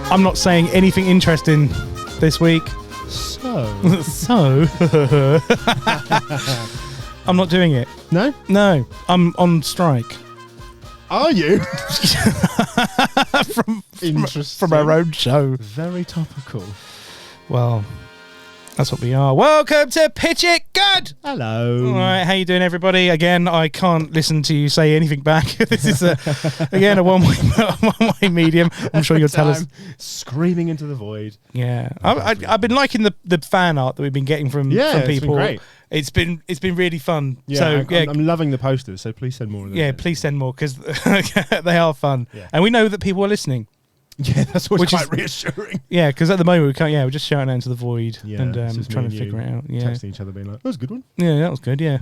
I'm not saying anything interesting this week. So I'm not doing it. No? No, I'm on strike. Are you? from our own show. Very topical. Well, that's what we are. Welcome to Pitch It Good. Hello. All right, how you doing, everybody? Again, I can't listen to you say anything back. This is again a one-way medium. I'm sure you'll tell us. Screaming into the void. Yeah, I've been liking the fan art that we've been getting from people. It's been great. It's been really fun. Yeah, so I'm loving the posters. So please send more of them. Yeah, please send more because they are fun, yeah. And we know that people are listening. Yeah, that's what's quite reassuring. Yeah, because at the moment we can't. Yeah, we're just shouting out into the void and trying to and figure it out. Yeah, texting each other, being like, "That was a good one." Yeah, that was good. Yeah,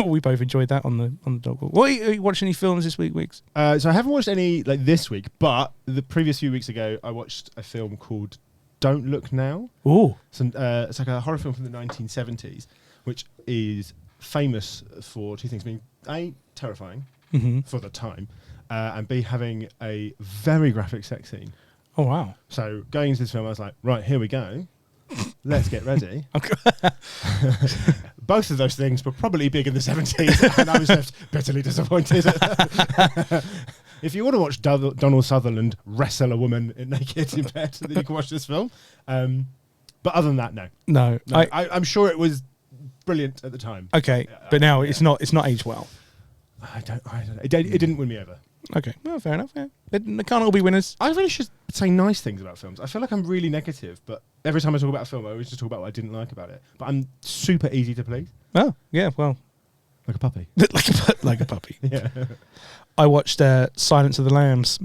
we both enjoyed that on the dog walk. What are you watching any films this week, Wiggs? So I haven't watched any like this week, but the previous few weeks ago, I watched a film called "Don't Look Now." Oh, it's like a horror film from the 1970s, which is famous for two things: being A, terrifying for the time, and B, having a very graphic sex scene. Oh, wow. So going into this film, I was like, right, here we go. Let's get ready. Both of those things were probably big in the 70s, and I was left bitterly disappointed. If you want to watch Donald Sutherland wrestle a woman naked in bed, then you can watch this film. But other than that, no. No. I'm sure it was brilliant at the time. Okay, but now it's not aged well. I don't know. It didn't win me over. Okay, well, fair enough. Yeah. They can't all be winners. I really should say nice things about films. I feel like I'm really negative, but every time I talk about a film, I always just talk about what I didn't like about it. But I'm super easy to please. Oh, yeah, well. Like a puppy. like a puppy. Yeah. I watched Silence of the Lambs.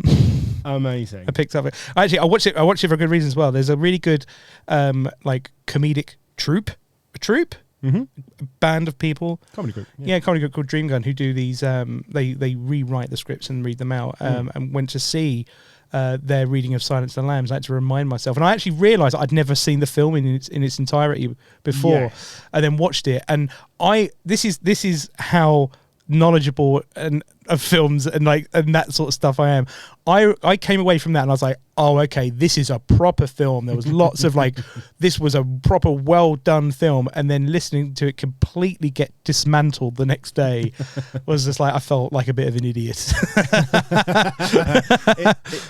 Amazing. I picked up it. Actually, I watched it for a good reason as well. There's a really good comedic troupe. A band of people, comedy group, comedy group called Dream Gun, who do these. They rewrite the scripts and read them out. And went to see their reading of Silence of the Lambs. I had to remind myself, and I actually realised I'd never seen the film in its entirety before, and then watched it. And this is how knowledgeable of films and that sort of stuff I am. I came away from that and I was like, oh, okay, this is a proper film. There was lots of this was a proper well done film, and then listening to it completely get dismantled the next day was just like I felt like a bit of an idiot.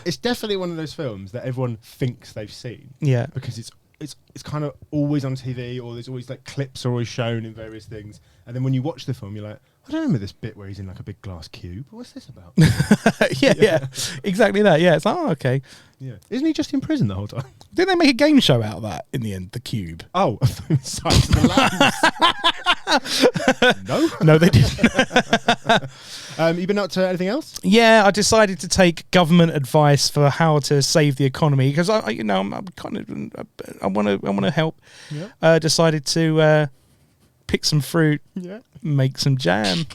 It's definitely one of those films that everyone thinks they've seen. Yeah, because it's kind of always on TV, or there's always clips are always shown in various things, and then when you watch the film, you're like, I don't remember this bit where he's in a big glass cube. What's this about? yeah, exactly that. Yeah, it's like, oh, okay. Yeah, isn't he just in prison the whole time? Didn't they make a game show out of that in the end? The Cube. Oh, Silence of the Lambs. No, they didn't. You been up to anything else? Yeah, I decided to take government advice for how to save the economy because I want to help. Yeah. Decided to pick some fruit. Yeah. Make some jam.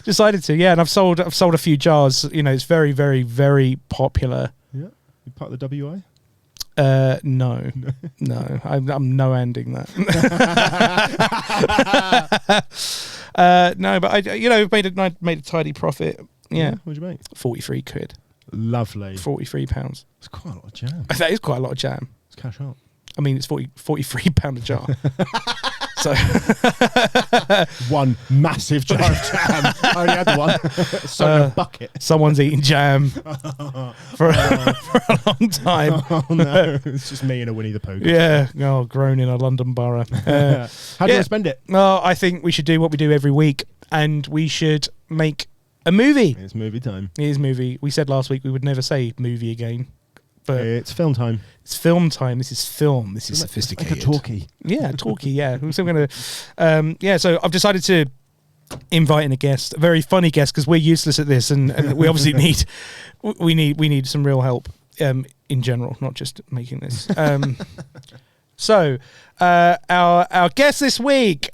Decided to, and I've sold a few jars. It's very, very, very popular. Yeah, you part of the WI? No, I'm no ending that. No, but I made a tidy profit. Yeah, what'd you make? 43 quid. Lovely. £43. It's quite a lot of jam. That is quite a lot of jam. It's cash out. I mean, it's £43 a jar. So one massive jar of jam. I only had one. So a bucket. Someone's eating jam for a long time. Oh no, it's just me and a Winnie the Pooh. Yeah, grown in a London borough. How do you want to spend it? Well, I think we should do what we do every week, and we should make a movie. It's movie time. It is movie. We said last week we would never say movie again. But it's film time. It's film time. This is film. This is sophisticated. Like a talkie. Yeah, talkie. Yeah. So we're gonna. So I've decided to invite in a guest, a very funny guest, because we're useless at this, and we obviously need some real help in general, not just making this. So our guest this week,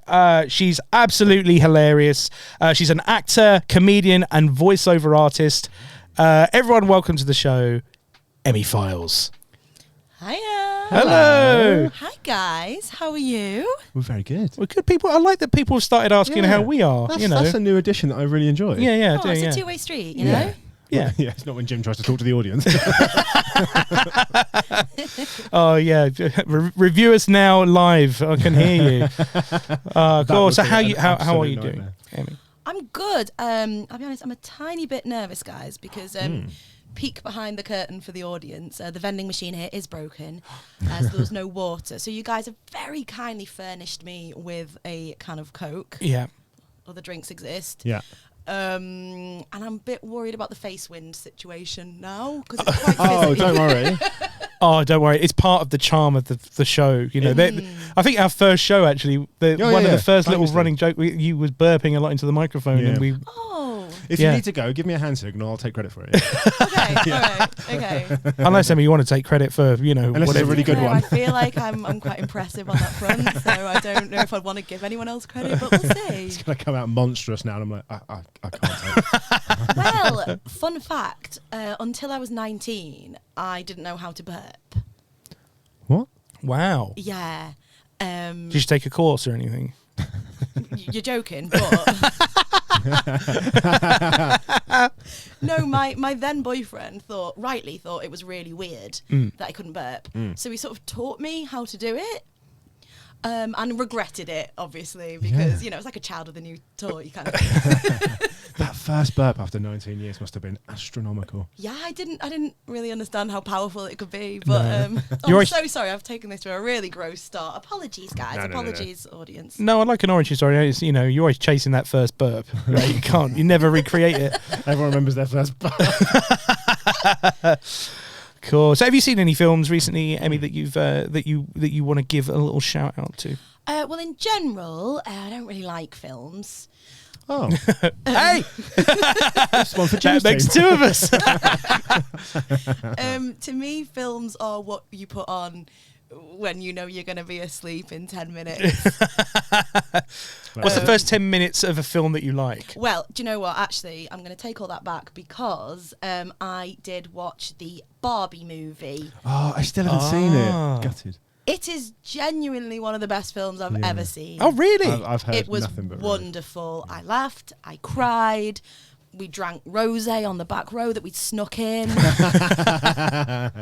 she's absolutely hilarious. She's an actor, comedian, and voiceover artist. Everyone, welcome to the show, Emmy Fyles. Hiya. Hello. Hi guys. How are you? We're very good. We're good people. I like that people have started asking how we are. That's a new addition that I really enjoy. Yeah. It's a two-way street, you know? Yeah. Yeah, it's not when Jim tries to talk to the audience. Oh yeah, review us now live. I can hear you. Cool. So how are you doing, Emmy? I'm good. I'll be honest, I'm a tiny bit nervous, guys, because peek behind the curtain for the audience. The vending machine here is broken, as there was no water. So you guys have very kindly furnished me with a can of Coke. Yeah. Other drinks exist. Yeah. And I'm a bit worried about the face wind situation now because it's quite busy. Oh, don't worry. Oh, don't worry. It's part of the charm of the show. You know, I think our first show actually, one of the first little running joke, you was burping a lot into the microphone, and we. Oh. If you need to go, give me a hand signal. I'll take credit for it. Okay. All right. Okay. Unless Emmy, you want to take credit for unless whatever. it's a really good one. I feel like I'm quite impressive on that front, so I don't know if I'd want to give anyone else credit, but we'll see. It's gonna come out monstrous now, and I'm like, I can't take it. Well, fun fact: until I was 19, I didn't know how to burp. What? Wow. Yeah. Did you take a course or anything? You're joking, but no. My then boyfriend rightly thought it was really weird that I couldn't burp. So he sort of taught me how to do it. And regretted it, obviously, because it's like a child with a new toy kind of thing. That first burp after 19 years must have been astronomical. Yeah, I didn't really understand how powerful it could be, but I'm so sorry. I've taken this to a really gross start. Apologies, guys. Apologies, audience. No, I like an origin story. It's, you're always chasing that first burp. Right? You never recreate it. Everyone remembers their first burp. Cool. So, have you seen any films recently, Emmy, that you've that you want to give a little shout out to? Well, in general, I don't really like films. Oh, hey, this one for Jim's that makes team. two of us. To me, films are what you put on when you know you're going to be asleep in 10 minutes. What's the first 10 minutes of a film that you like? Well, do you know what? Actually, I'm going to take all that back because I did watch the Barbie movie. Oh, I still haven't seen it. Gutted. It is genuinely one of the best films I've ever seen. Oh, really? I've heard it was nothing but wonderful. I laughed. I cried. We drank rosé on the back row that we'd snuck in.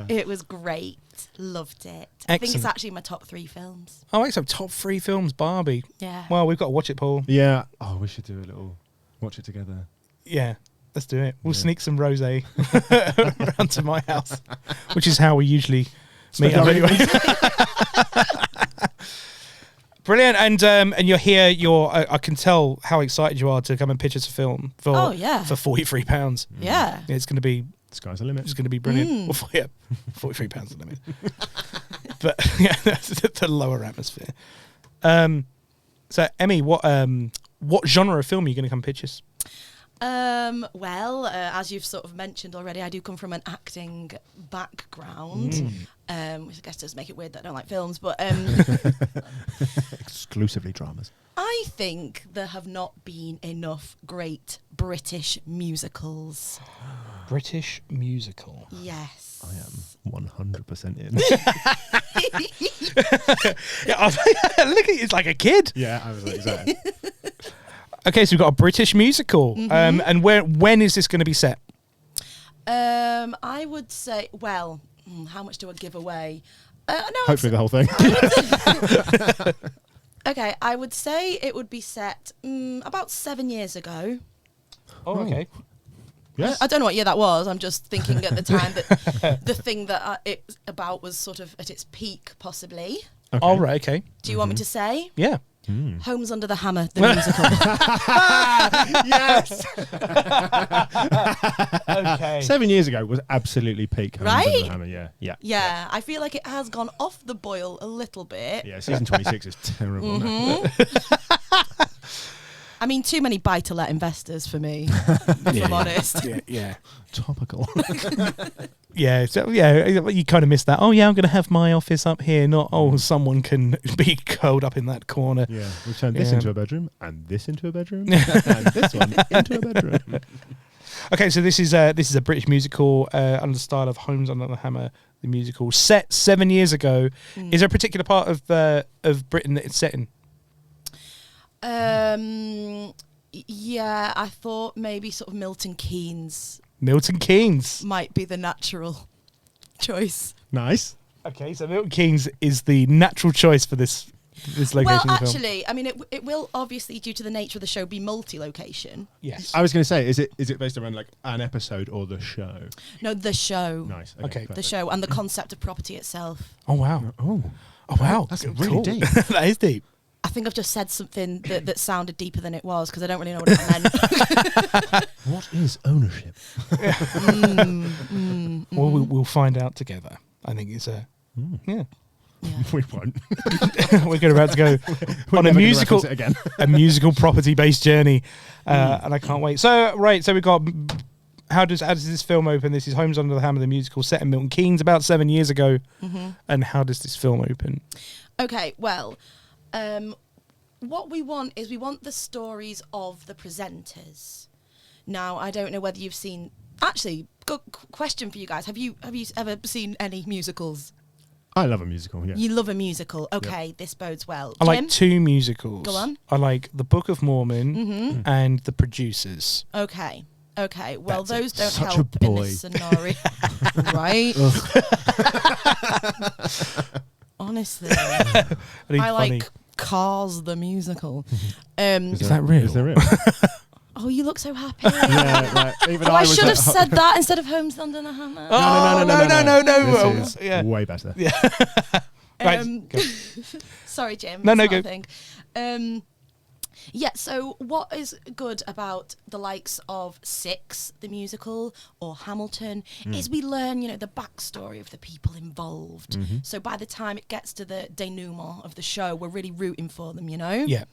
It was great. Loved it. Excellent. I think it's actually my top 3 films. Oh, excellent. Top 3 films, Barbie. Yeah. Well, we've got to watch it, Paul. Yeah. Oh, we should do a little watch it together. Yeah. Let's do it. We'll sneak some rosé around to my house, which is how we usually meet up anyway. Brilliant, and you're here. I can tell how excited you are to come and pitch us a film for £43. Yeah, it's going to be sky's the limit. It's going to be brilliant. Well, yeah, £43 the limit, but yeah, that's the lower atmosphere. So Emmy, what genre of film are you going to come pitch us? Well, as you've sort of mentioned already, I do come from an acting background, which I guess does make it weird that I don't like films, but exclusively dramas. I think there have not been enough great British musicals. British musical? Yes. I am 100% in. Yeah, look at you, it's like a kid. Yeah, I was like, exactly. Okay, so we've got a British musical. And when is this going to be set? I would say, well, how much do I give away? No, hopefully the whole thing. Okay, I would say it would be set about 7 years ago. Oh, okay. Yes. I don't know what year that was. I'm just thinking at the time that the thing that it's about was sort of at its peak, possibly. Okay. Oh, right, okay. Do you want me to say? Yeah. Homes Under the Hammer, the musical. Yes. Okay. 7 years ago was absolutely peak. Homes Right? Under the Hammer. Yeah. Yeah, I feel like it has gone off the boil a little bit. Yeah, season 26 is terrible now. I mean, too many buy-to-let investors for me, if I'm honest. Yeah. Topical. Yeah, so you kind of missed that. Oh yeah, I'm going to have my office up here. Not someone can be curled up in that corner. Yeah, we've turned this into a bedroom, and this into a bedroom, and this one into a bedroom. Okay, so this is a British musical under the style of Homes Under the Hammer, the musical, set 7 years ago. Is there a particular part of Britain that it's set in? Yeah, I thought maybe sort of Milton Keynes Milton Keynes. might be the natural choice. Nice. Okay, so Milton Keynes is the natural choice for this location Well, of the film. actually, I mean, it will obviously, due to the nature of the show, be multi-location. Yes. I was going to say, is it based around like an episode or the show? No, the show. Nice. Okay. The perfect. show and the concept of property itself. Oh, wow. Oh, Oh, wow. That's Cool. really deep. That is deep. I think I've just said something that sounded deeper than it was because I don't really know what it meant. What is ownership? Well, we'll find out together. I think it's a... Yeah. Yeah. We won't. We're about to go We're on a never gonna musical... reference it again. a musical property-based journey, and I can't wait. So we got how does this film open? This is Homes Under the Hammer, the musical set in Milton Keynes about 7 years ago. And how does this film open? Okay, well, what we want the stories of the presenters. Now, I don't know whether you've seen. Actually, good question for you guys. Have you ever seen any musicals? I love a musical. Yeah. You love a musical. Okay, this bodes well. I Jim? like two musicals. Go on. I like The Book of Mormon and The Producers. Okay. Well, That's those don't Such a help in boy. this scenario, right? Honestly, I I like Cars the musical. Is that real? Is that real? Oh, you look so happy. Yeah, right. Even Oh, I was should at have said that instead of Homes Under the Hammer. No. This is Yeah. way better. Yeah. Right. Go. Sorry, Jim. No, it's no, not go. a thing. Yeah, so what is good about the likes of Six, the musical, or Hamilton, is we learn, the backstory of the people involved. So by the time it gets to the denouement of the show, we're really rooting for them, Yeah.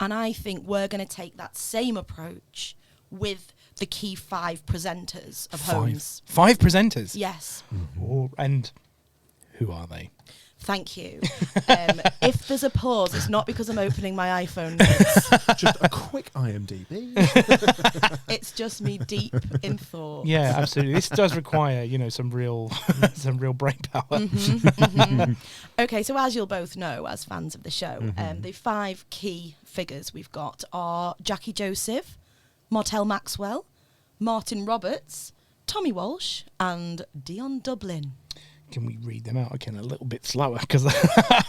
And I think we're going to take that same approach with the key 5 presenters of Homes. 5 presenters. Yes. And who are they? Thank you. If there's a pause, it's not because I'm opening my iPhone notes. Just a quick IMDb. It's just me deep in thought. Yeah, absolutely. This does require, some real brain power. Okay, so as you'll both know, as fans of the show, the 5 key figures we've got are Jackie Joseph, Martell Maxwell, Martin Roberts, Tommy Walsh, and Dion Dublin. Can we read them out again a little bit slower? Because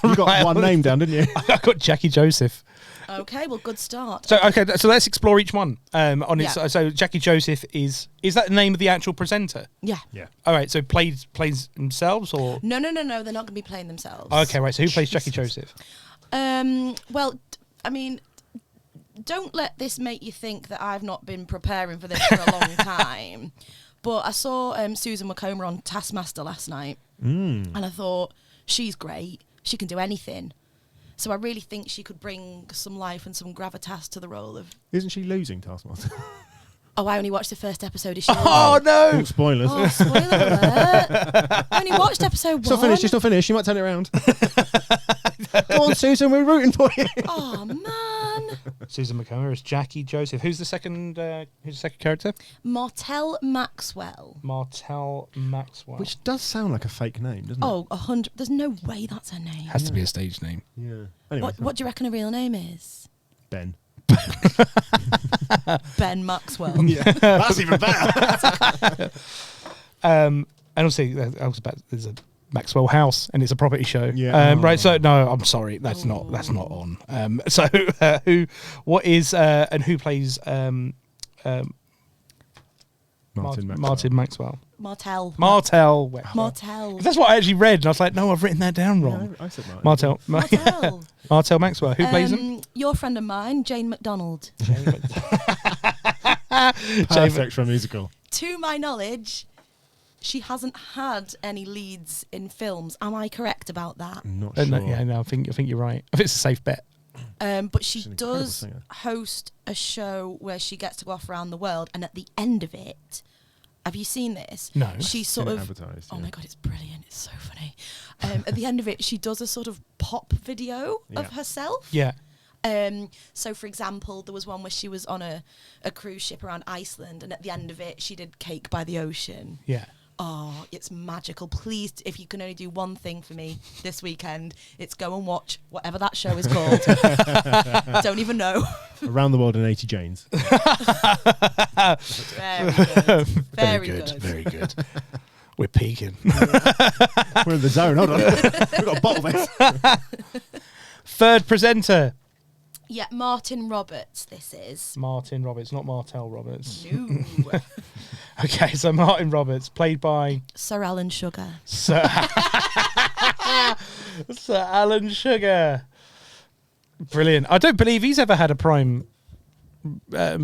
You got one name down, didn't you? I got Jackie Joseph. Okay, well, good start. So so let's explore each one. On its, Yeah. so Jackie Joseph is that the name of the actual presenter? Yeah. Yeah. All right. So plays themselves or No, they're not going to be playing themselves. okay, right. So who plays Jackie Joseph? Well, I mean, don't let this make you think that I've not been preparing for this for a long time. But I saw Susan McComber on Taskmaster last night, and I thought, she's great. She can do anything. So I really think she could bring some life and some gravitas to the role of... Isn't she losing Taskmaster? Oh, I only watched the first episode. Is she Oh no! Oh, spoilers. Oh, spoiler alert. I only watched episode 1. It's not finished. You might turn it around. Go on, Susan. We're rooting for you. Oh, man. Susan McComber is Jackie Joseph. Who's the second character? Martell Maxwell. Martell Maxwell. Which does sound like a fake name, doesn't it? Oh, 100. There's no way that's her name. has to be a stage name. Yeah. Anyway, What do you reckon her real name is? Ben. Ben Maxwell. Yeah. That's even better. And also, there's a Maxwell House, and it's a property show. Yeah. Right. So no, I'm sorry, that's not on. So what is and who plays Martin Maxwell? Martell. Martell. Martell. That's what I actually read, and I was like, no, I've written that down wrong. I said Martin. Martell. Martell. Martell Maxwell. Who plays him? Your friend of mine, Jane McDonald. Perfect for a musical. To my knowledge, she hasn't had any leads in films. Am I correct about that? I'm not sure. I think you're right. I think it's a safe bet. But she She's an incredible does singer. host a show where she gets to go off around the world, and at the end of it, have you seen this? No. She sort Seen it of. advertised, Oh yeah. my god, it's brilliant! It's so funny. At the end of it, she does a sort of pop video Yeah. of herself. Yeah. So, for example, there was one where she was on a cruise ship around Iceland, and at the end of it, she did Cake by the Ocean. Yeah. Oh, it's magical. Please, if you can only do one thing for me this weekend, it's go and watch whatever that show is called. Don't even know. Around the World in 80 Janes. Very good. Very good. Very good. We're peaking. We're in the zone. Hold on. We've got a bottle this. Third presenter. Yeah, Martin Roberts, this is. Martin Roberts, not Martell Roberts. No. Okay, so Martin Roberts, played by Sir Alan Sugar. Sir Alan Sugar. Brilliant. I don't believe he's ever had a prime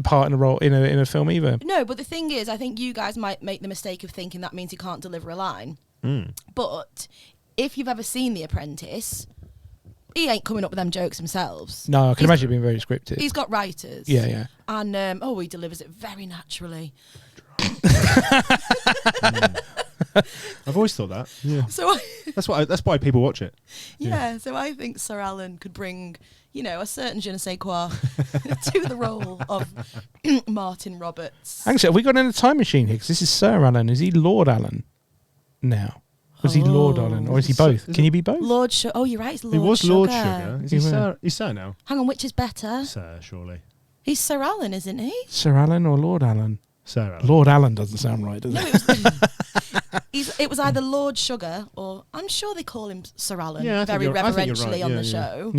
part in a role in a film either. No, but the thing is, I think you guys might make the mistake of thinking that means he can't deliver a line. But if you've ever seen The Apprentice, he ain't coming up with them jokes themselves. No, I can imagine it being very scripted. He's got writers. Yeah, yeah. And, he delivers it very naturally. I've always thought that. Yeah. So That's why people watch it. yeah, so I think Sir Alan could bring, a certain je ne sais quoi to the role of Martin Roberts. Actually, have we got in a time machine here? 'Cause this is Sir Alan. Is he Lord Alan now? Was he Lord Alan, or is he both? Can you be both? Lord Sugar. Oh, you're right. It's Lord He was Sugar. Lord Sugar. Is he Yeah. Sir? He's Sir now. Hang on, which is better? Sir, surely. He's Sir Alan, isn't he? Sir Alan or Lord Alan? Sir Alan. Lord Alan doesn't sound right, does No, it? it was either Lord Sugar or I'm sure they call him Sir Alan Yeah, I think very you're right. reverentially on Yeah, the yeah. show.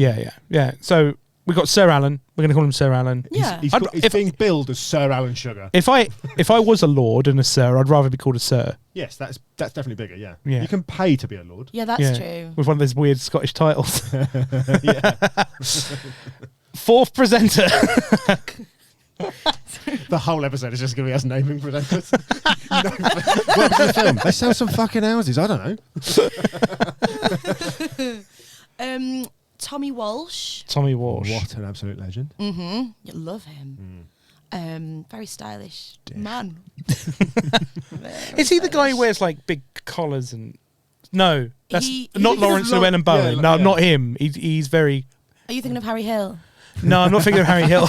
Yeah. So we got Sir Alan. We're going to call him Sir Alan. Yeah. He's being billed as Sir Alan Sugar. If I was a lord and a sir, I'd rather be called a sir. Yes, that's definitely bigger. Yeah. Yeah. You can pay to be a lord. Yeah, that's true. With one of those weird Scottish titles. Yeah. Fourth presenter. The whole episode is just going to be us naming presenters. Welcome to the film. They sell some fucking houses. I don't know. Tommy Walsh. Tommy Walsh. What an absolute legend. Mm-hmm. You love him. Very stylish man. Is he the guy who wears like big collars and? No, that's not thinking Lawrence of Lo- Llewellyn-Bowen. yeah, No, yeah. not him. He's very. Are you thinking of Harry Hill? No, I'm not thinking of Harry Hill.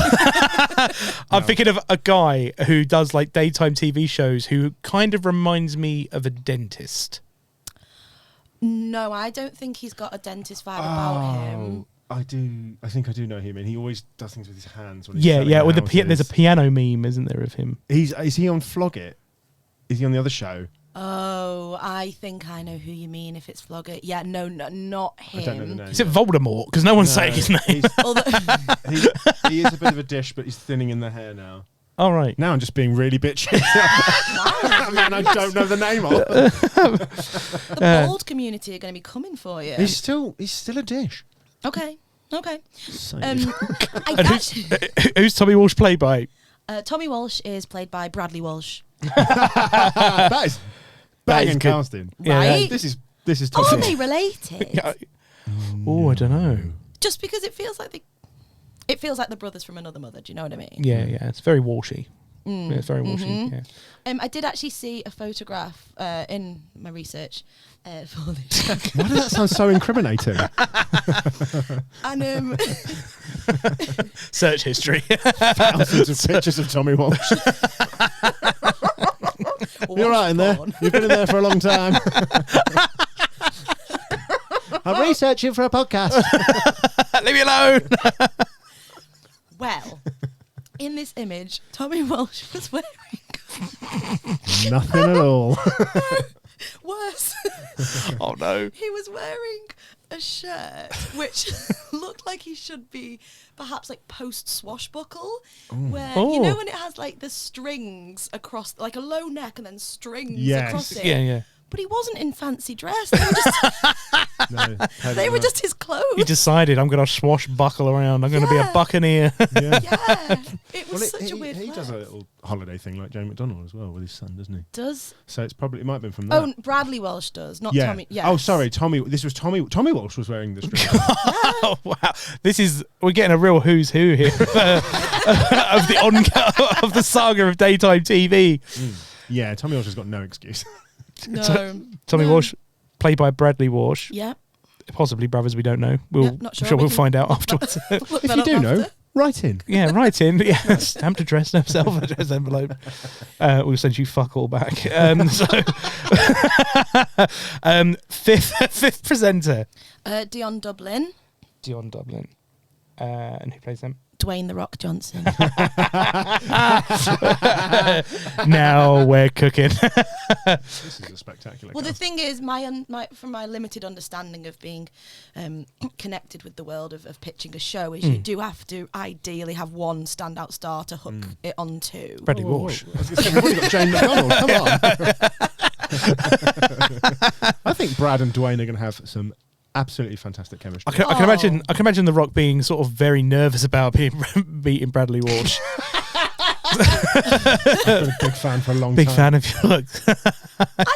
I'm thinking of a guy who does like daytime TV shows who kind of reminds me of a dentist. No, I don't think he's got a dentist vibe about him. I do. I think I do know him, and he always does things with his hands. When he's Yeah. selling With houses. there's a piano meme, isn't there, of him? Is he on Flog It? Is he on the other show? Oh, I think I know who you mean if it's Flogger. Yeah, no, not him. I don't know the name. Is it Voldemort? Because no one's saying his name. Although, He is a bit of a dish, but he's thinning in the hair now. All right. Now I'm just being really bitchy. Man, I don't know the name of. the bald community are going to be coming for you. He's still a dish. Okay. So And who's Tommy Walsh played by? Tommy Walsh is played by Bradley Walsh. that is banging good. casting. Yeah, Right? This is Are top. they related? Oh, I don't know. Just because it feels like the brothers from another mother. Do you know what I mean? Yeah. It's very Walshy. Yeah, it's very Walshy. Yeah. I did actually see a photograph in my research for this. Why does that sound so incriminating? And Search history. Thousands of pictures of Tommy Walsh. You're right in there. porn. You've been in there for a long time. I'm researching for a podcast. Leave me alone. Well, in this image, Tommy Walsh was wearing Nothing at all. worse. Oh no. He was wearing a shirt which looked like he should be perhaps like post swashbuckle, where you know when it has like the strings across, like a low neck and then strings Yes. across it. Yeah. But he wasn't in fancy dress. They were just, they were just his clothes. He decided, I'm going to swashbuckle around. I'm going to be a buccaneer. Yeah. Yeah, it was such a weird. He flex. does a little holiday thing like Jane McDonnell as well with his son, doesn't he? Does So it might have been from that. oh Bradley Walsh does, not yeah. Tommy. Yeah. Oh, sorry, Tommy. This was Tommy. Tommy Walsh was wearing the string. Oh, wow. We're getting a real who's who here of the saga of daytime TV. Yeah, Tommy Walsh has got no excuse. No. Tommy No. Walsh, played by Bradley Walsh. Yeah. Possibly brothers, we don't know. Not I'm sure. sure We we'll can find out afterwards. Look If that you up do know, after. write in. Yeah, right in. Yeah, stamped address, no self-addressed envelope. We'll send you fuck all back. Fifth presenter. Dion Dublin. Dion Dublin. And who plays them? Dwayne "The Rock" Johnson. Now we're cooking. This is a spectacular. Well, the cast. thing is, from my limited understanding of being connected with the world of pitching a show, is you do have to ideally have one standout star to hook it onto. Bradley Whoa, whoa, Walsh. whoa. I was gonna say, we've already got Jane McDonald. Come on. I think Brad and Dwayne are going to have some absolutely fantastic chemistry. I can imagine The Rock being sort of very nervous about beating Bradley Walsh. I've been a big fan for a long Big time. fan of your looks. I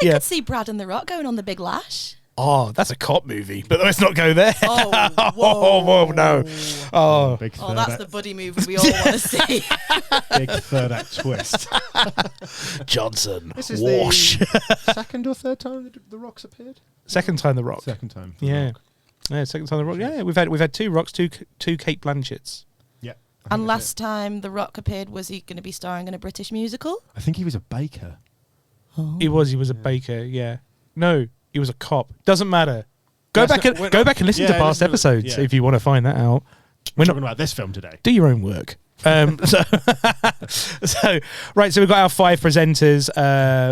Yeah. could see Brad and The Rock going on The Big Lash. Oh, that's a cop movie, but let's not go there. Oh, whoa, no. Oh, Big Oh, third that's act, the buddy movie we all want to see. big third act twist. Johnson. This is Wash. the second or third time that The Rock's appeared. Second time The Rock. Second time. for The Yeah. Rock. Yeah, second time The Rock. Yeah, we've had two Rocks, two Kate Blanchetts. Yeah. And last time The Rock appeared, was he going to be starring in a British musical? I think he was a baker. Oh. He was a baker. Yeah. No, he was a cop. Doesn't matter. Go That's back not- and we're go not- back and listen to yeah, past listen to- episodes yeah. if you want to find that out. We're We're talking not. about this film today. Do your own work. So right. So we've got our 5 presenters.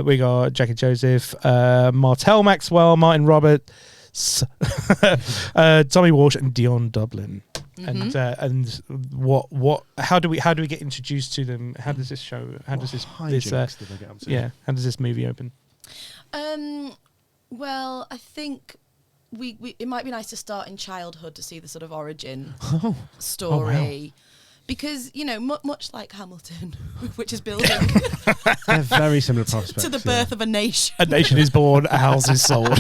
We got Jackie Joseph, Martell Maxwell, Martin Roberts, Tommy Walsh, and Dion Dublin. And what? How do we get introduced to them? How does this show? How does this? Hijinks did they get up to? Yeah. How does this movie open? Well, I think we it might be nice to start in childhood to see the sort of origin story. Because, much like Hamilton, which is building They're very similar prospects. to the birth of a nation. A nation is born, a house is sold.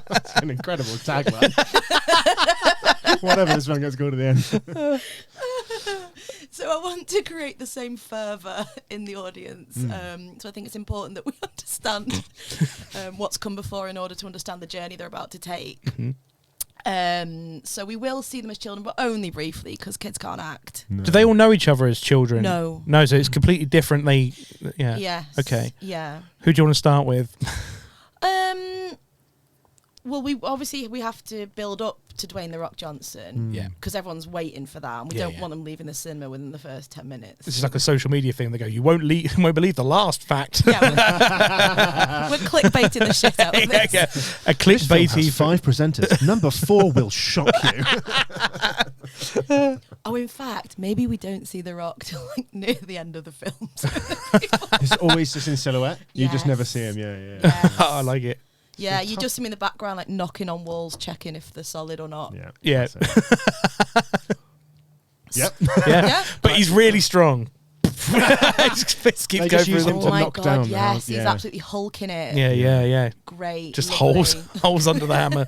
That's an incredible tagline. Whatever this one gets called at the end. So I want to create the same fervour in the audience. So I think it's important that we understand what's come before in order to understand the journey they're about to take. So we will see them as children, but only briefly because kids can't act. No. Do they all know each other as children? No. No, so it's completely different. Yeah. Yes. Okay. Yeah. Who do you want to start with? Well, we have to build up to Dwayne "The Rock" Johnson. Yeah. Because everyone's waiting for that, and we Yeah, don't yeah. want them leaving the cinema within the first 10 minutes. This is like a social media thing. They go, you won't believe the last fact. Yeah, we're clickbaiting the shit out of Yeah, this. yeah. A This film clickbaity. has 5 presenters. Number 4 will shock you. Oh, in fact, maybe we don't see The Rock till near the end of the film. It's always just in silhouette. You just never Yes. see him. Yeah. Yes. I like it. Yeah, you just see him in the background, knocking on walls, checking if they're solid or not. Yeah. That's it. Yep. Yeah. Yeah. But he's really strong. His fist keeps They going just use through him the Oh to my knock God, down the yes, house, he's yeah. absolutely hulking it. Yeah. Great. Just lovely. holes under the hammer.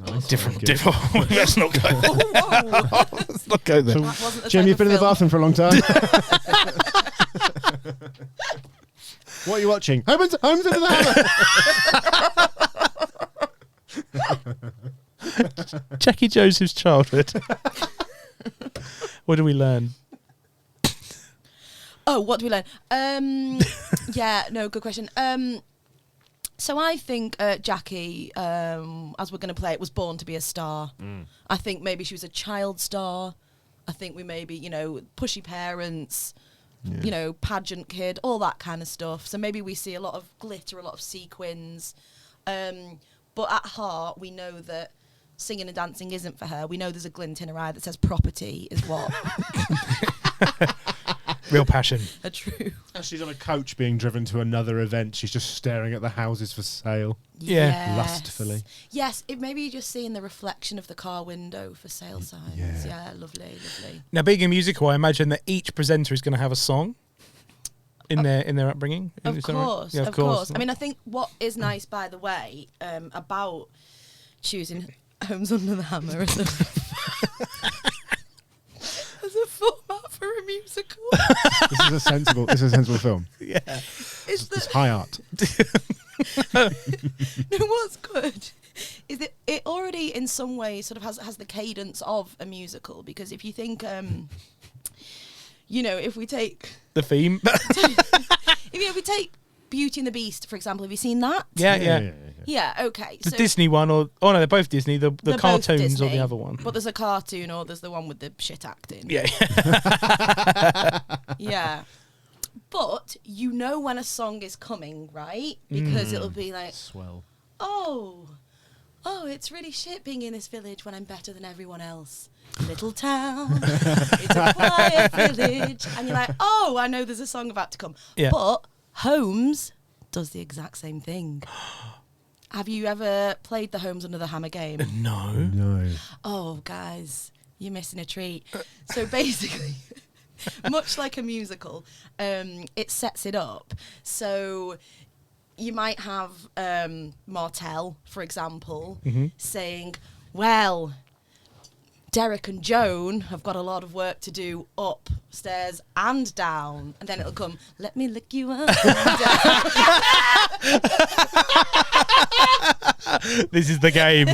Nice. Different. Good. Let's not go there. Whoa. Let's not go there. So, That wasn't the Jim, type you've of been in the film. bathroom for a long time. What are you watching? Homes into the hammer. Jackie Joseph's childhood. What do we learn? Oh, what do we learn? Yeah, no, good question. So I think Jackie, as we're going to play it, was born to be a star. I think maybe she was a child star. I think we maybe, pushy parents, pageant kid, all that kind of stuff. So maybe we see a lot of glitter, a lot of sequins. But at heart, we know that singing and dancing isn't for her. We know there's a glint in her eye that says property is what. Real passion. A true. She's on a coach being driven to another event. She's just staring at the houses for sale. Yeah. Yes. Lustfully. Yes, maybe you're just seeing the reflection of the car window for sale signs. Yeah. Yeah, lovely. Now, being a musical, I imagine that each presenter is going to have a song in their upbringing. Of Is that right? course, Yeah, of course. I mean, I think what is nice, by the way, about choosing Homes Under the Hammer as a format for a musical This is a sensible film. Yeah. is It's that high art. no, what's good is that it already in some way sort of has the cadence of a musical, because if you think if we take The theme. if we take Beauty and the Beast, for example. Have you seen that? Yeah. Yeah, okay. The Disney one, no, they're both Disney. The They're both cartoons Disney, or the other one. But there's a cartoon or there's the one with the shit acting. Yeah. Yeah. But you know when a song is coming, right? Because it'll be like, Swell. oh, it's really shit being in this village when I'm better than everyone else. Little town, it's a quiet village. And you're like, oh, I know there's a song about to come. Yeah. But Holmes does the exact same thing. Have you ever played the Holmes Under the Hammer game? No. Oh, guys, you're missing a treat. So basically, much like a musical, it sets it up. So you might have Martell, for example, saying, well, Derek and Joan have got a lot of work to do upstairs and down. And then it'll come, let me lick you up and down. This is the game.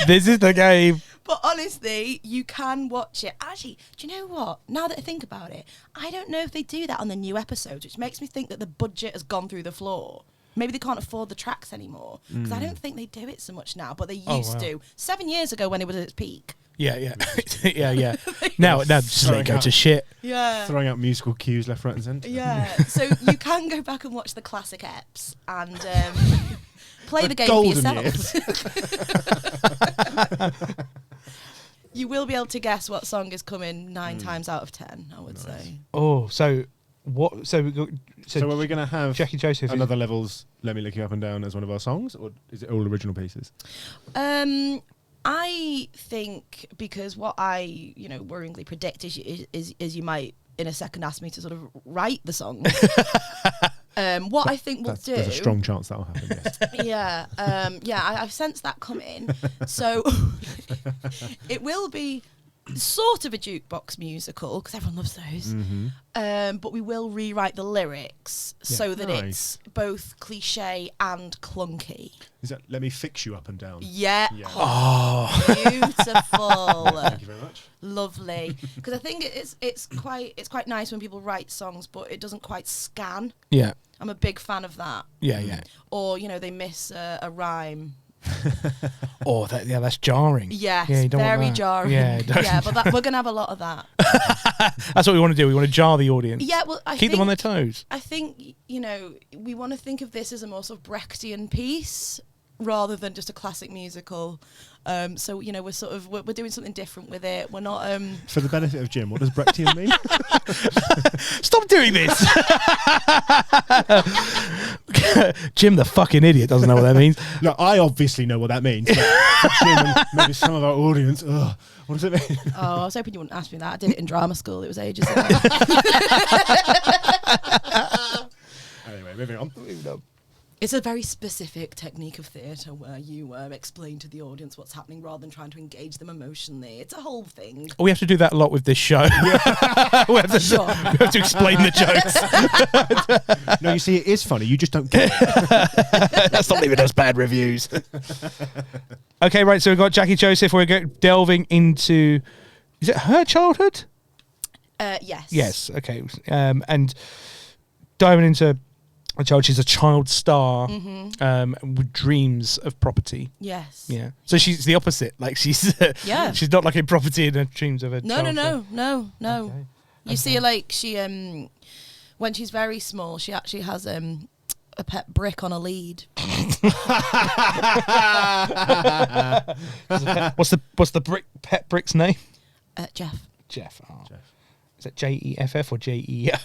This is the game. But honestly, you can watch it. Actually, do you know what? Now that I think about it, I don't know if they do that on the new episodes, which makes me think that the budget has gone through the floor. Maybe they can't afford the tracks anymore. Because I don't think they do it so much now, but they used to. 7 years ago when it was at its peak. Yeah. Yeah. Now just let it go to shit. Yeah. Throwing out musical cues left, right, and centre. Yeah. So you can go back and watch the classic eps and play the game for golden yourself. You will be able to guess what song is coming 9 times out of 10, I would say. Oh, so what? So we got. So are we going to have Jackie Joseph another Levels Let Me Lick You Up and Down as one of our songs, or is it all original pieces? I think because what I, worryingly predict is you might in a second ask me to sort of write the song. What I think we'll do. There's a strong chance that'll happen. Yes. I've sensed that coming. So it will be sort of a jukebox musical because everyone loves those. But we will rewrite the lyrics so that it's both cliche and clunky. Is that Let Me Fix You Up and Down? Yeah. Yeah. Oh, beautiful. Thank you very much. Lovely. Because I think it's quite nice when people write songs, but it doesn't quite scan. Yeah. I'm a big fan of that. Yeah. Or they miss a rime. Oh, that's jarring. Yes, you don't want very that. jarring. Yeah, but we're gonna have a lot of that. That's what we want to do. We want to jar the audience. Yeah, well, keep them on their toes. I think we want to think of this as a more sort of Brechtian piece rather than just a classic musical. So we're doing something different with it. We're not. For the benefit of Jim, what does Brechtian mean? Stop doing this. Jim, the fucking idiot, doesn't know what that means. No, I obviously know what that means. But for Jim and maybe some of our audience, what does it mean? Oh, I was hoping you wouldn't ask me that. I did it in drama school. It was ages ago. Anyway, moving on. It's a very specific technique of theatre where you explain to the audience what's happening rather than trying to engage them emotionally. It's a whole thing. We have to do that a lot with this show. we have to explain the jokes. No, you see, it is funny. You just don't get it. That's not leaving us bad reviews. Okay, right. So we've got Jackie Joseph. We're delving into. Is it her childhood? Yes. Yes. Okay. And diving into a child. She's a child star with dreams of property. Yes. Yeah. So she's the opposite. Like she's she's not like in property in her dreams of a child. No. Okay. You see her like she when she's very small, she actually has a pet brick on a lead. Oh. What's the pet brick's name? Jeff. Jeff. Oh. Jeff. Is it JEFF or JEFF?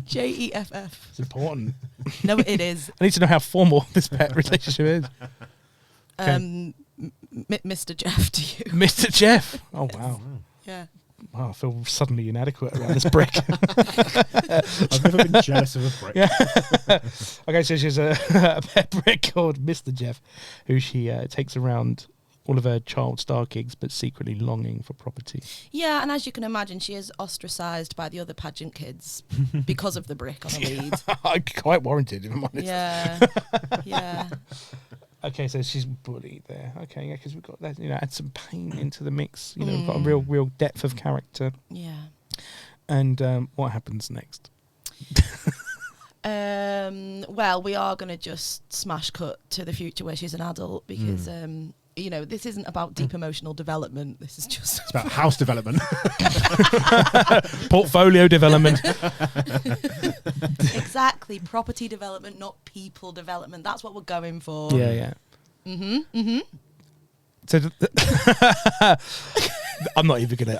JEFF. It's important. No, it is. I need to know how formal this pet relationship is. Mr. Jeff to you. Mr. Jeff. Oh, wow. Yeah. Wow, I feel suddenly inadequate around this brick. I've never been jealous of a brick. Yeah. Okay, so she's a pet brick called Mr. Jeff, who she takes around all of her child star gigs, but secretly longing for property. Yeah, and as you can imagine, she is ostracised by the other pageant kids because of the brick on the lead. Quite warranted, if I'm honest. Yeah. Okay, so she's bullied there. Okay, yeah, because we've got that, add some pain into the mix. We've got a real depth of character. Yeah. And what happens next? Well, we are going to just smash cut to the future where she's an adult because, you know, this isn't about deep emotional development. This is just... It's about house development. Portfolio development. Exactly. Property development, not people development. That's what we're going for. Yeah. Mm-hmm. So I'm not even gonna.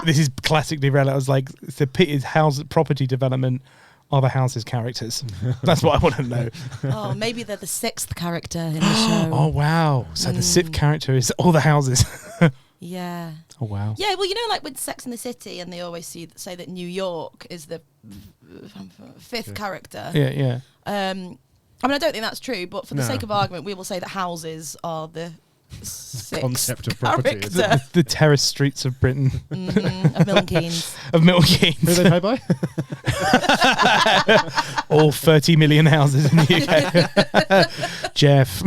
This is classic derail. I was like, the pit is house property development. Are the houses characters? That's what I want to know. Oh, maybe they're the sixth character in the show. Oh wow! So the sixth character is all the houses. Yeah. Oh wow. Yeah, well, you know, like with Sex and the City, and they always say that New York is the fifth character. Yeah. I mean, I don't think that's true, but for the sake of argument, we will say that houses are the sixth concept of property. character. The terrace streets of Britain. Of Milton Keynes. Of Milton Who Keynes. are they paid by? All 30 million houses in the UK. Jeff.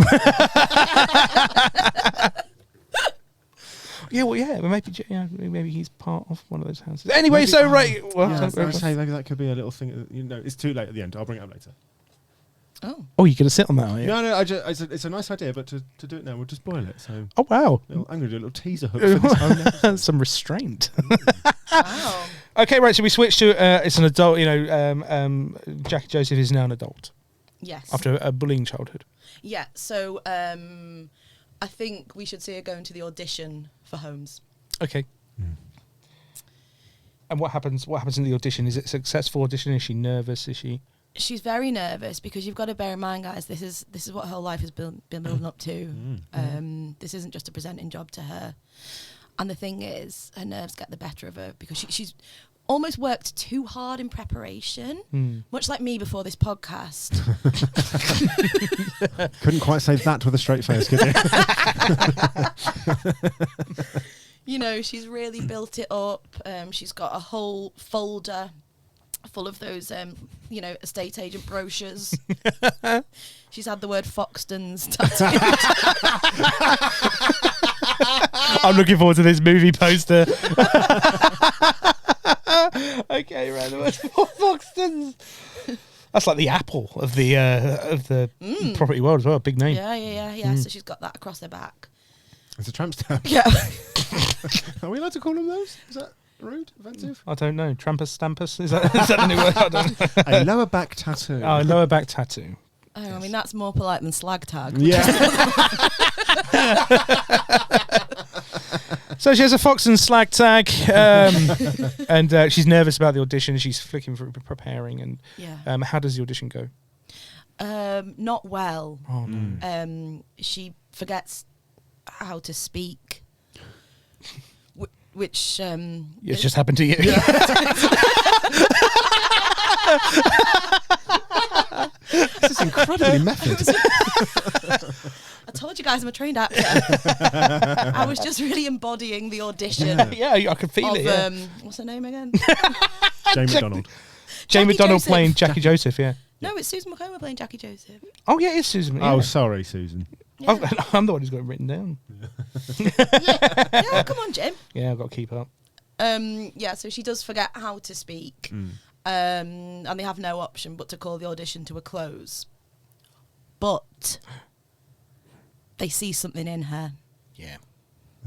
Maybe he's part of one of those houses. Anyway, Maybe- so right. I was gonna say maybe that could be a little thing. You know, it's too late at the end. I'll bring it up later. Oh, you're gonna sit on that, are you? No. It's a nice idea, but to do it now, we'll just spoil it. So Oh wow. I'm going to do a little teaser hook for this whole episode. Some restraint. Wow. Okay, right. So we switch to it's an adult. You know, Jackie Joseph is now an adult Yes. after a bullying childhood. Yeah, so I think we should see her going to the audition for Holmes. Okay. And what happens? What happens in the audition? Is it a successful audition? Is she nervous? Is she? She's very nervous because you've got to bear in mind, guys, this is what her life has been building up to. This isn't just a presenting job to her. And the thing is, her nerves get the better of her because she's almost worked too hard in preparation, much like me before this podcast. Couldn't quite say that with a straight face, could you? You know, she's really built it up. She's got a whole folder full of those, you know, estate agent brochures. She's had the word Foxtons tattooed. I'm looking forward to this movie poster. Okay, right. Foxtons. That's like the Apple of the property world as well. Big name. Yeah. So she's got that across her back. It's a tramp stamp. Yeah. Are we allowed to call them those? Is that rude? Offensive? I don't know. Trampus stampus? Is that the new word? I don't know. A lower back tattoo. Oh, lower back tattoo. Oh, I mean, that's more polite than slag tag. Yeah. So she has a fox and slag tag, and she's nervous about the audition. She's flicking through preparing, and Yeah. how does the audition go? Not well. Oh no. She forgets how to speak, which It's just happened to you. This is incredibly method. I told you guys I'm a trained actor. I was just really embodying the audition. Yeah, I can feel of, it. Yeah. What's her name again? Jane McDonald. Jane McDonald Joseph. playing Jackie Joseph. Yeah. No, it's Susan McComber playing Jackie Joseph. Oh yeah, it's Susan. Yeah. Oh, sorry, Susan. Yeah. I'm the one who's got it written down. Yeah, come on, Jim. Yeah, I've got to keep up. Yeah, so she does forget how to speak. And they have no option but to call the audition to a close. But they see something in her. Yeah.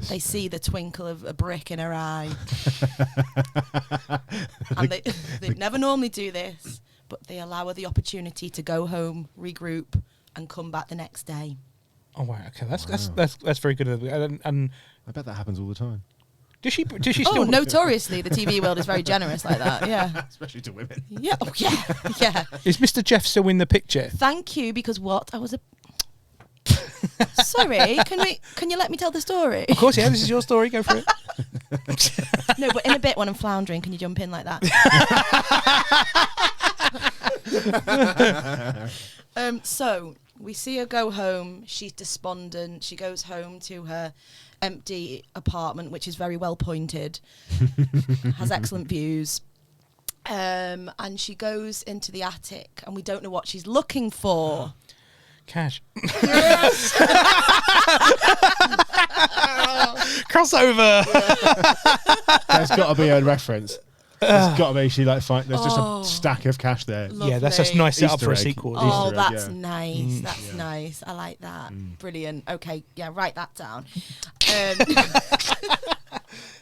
They see the twinkle of a brick in her eye. And they never normally do this, but they allow her the opportunity to go home, regroup, and come back the next day. Oh wow. Okay, that's very good. And I bet that happens all the time. does she Oh, still? notoriously, the TV world is very generous like that. Yeah. Especially to women. Yeah. Oh, yeah. Yeah. Is Mr. Jeff still in the picture? Thank you, because what? I was a... Sorry, can you let me tell the story? Of course, yeah. This is your story. Go for it. No, but in a bit when I'm floundering, can you jump in like that? So we see her go home. She's despondent. She goes home to her empty apartment, which is very well pointed, has excellent views. And she goes into the attic, and we don't know what she's looking for. Cash. Crossover. There's got to be a reference. There's got to be. She there's just a stack of cash there. Lovely. Yeah, that's just nice setup Easter for a egg. sequel. Oh, Easter egg, that's yeah. nice. That's Yeah. nice. I like that. Brilliant. Okay, yeah, write that down.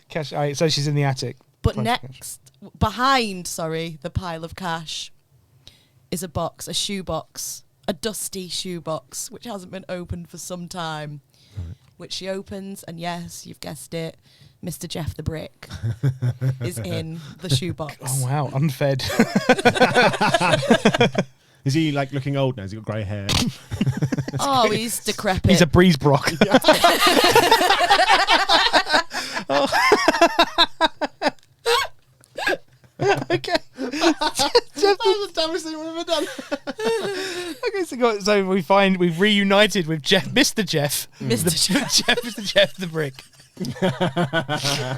Cash. All right, so she's in the attic. But Finds cash. next, behind, the pile of cash, is a shoebox, a dusty shoebox, which hasn't been opened for some time. Right. Which she opens, and yes, you've guessed it, Mr. Jeff the Brick is in the shoebox. Oh wow, unfed. Is he looking old now? Has he got grey hair? Oh, he's decrepit. He's a breeze brock. Okay. That's the dumbest thing we've ever done. Okay, so we've reunited with Mr. Jeff, Mr. Jeff the Brick.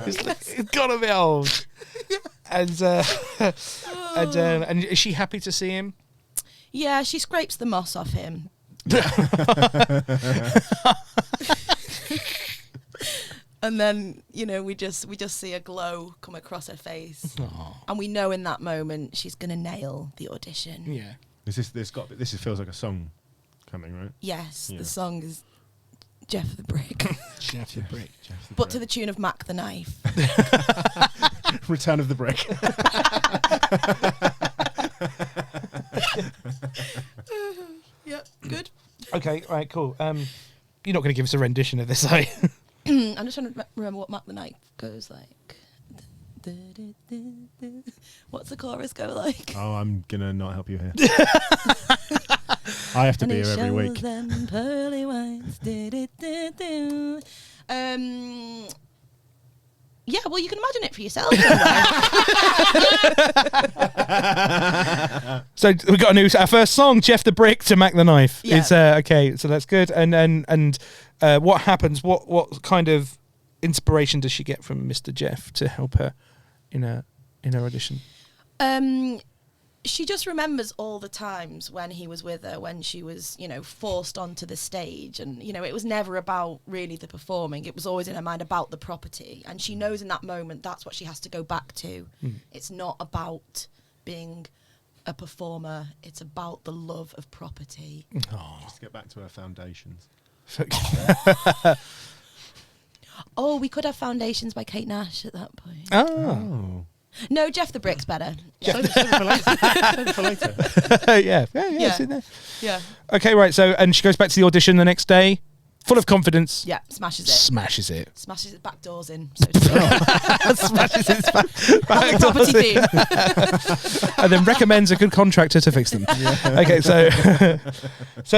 It's got a bit old, and is she happy to see him? Yeah, she scrapes the moss off him. And then, we just see a glow come across her face. Aww. And we know in that moment she's going to nail the audition. Yeah. This feels like a song coming, right? Yes, Yeah. the song is Jeff the Brick. Jeff the Brick. But to the tune of Mac the Knife. Return of the Brick. Yep, good. Okay, all right, cool. You're not going to give us a rendition of this, are you? I'm just trying to remember what Mac the Knife goes like. What's the chorus go like? Oh, I'm gonna not help you here. I have to be here every week. Them pearly whites. Yeah, well, you can imagine it for yourself. So we got our first song, Jeff the Brick to Mac the Knife. Yeah. It's okay, so that's good. And what happens? What kind of inspiration does she get from Mr. Jeff to help her in her audition? She just remembers all the times when he was with her, when she was, forced onto the stage. And, it was never about really the performing. It was always in her mind about the property. And she knows in that moment that's what she has to go back to. It's not about being a performer. It's about the love of property. Just to get back to her foundations. Oh, we could have Foundations by Kate Nash at that point. Oh. No, Jeff the Brick's better. Save it for later. Save it for later. Yeah, it's in there. Yeah. Okay, right. So, and she goes back to the audition the next day, full of confidence. Yeah, smashes it. Smashes it. Smashes his back doors in, so to speak. Smashes its back On the property theme. and then recommends a good contractor to fix them. Okay, so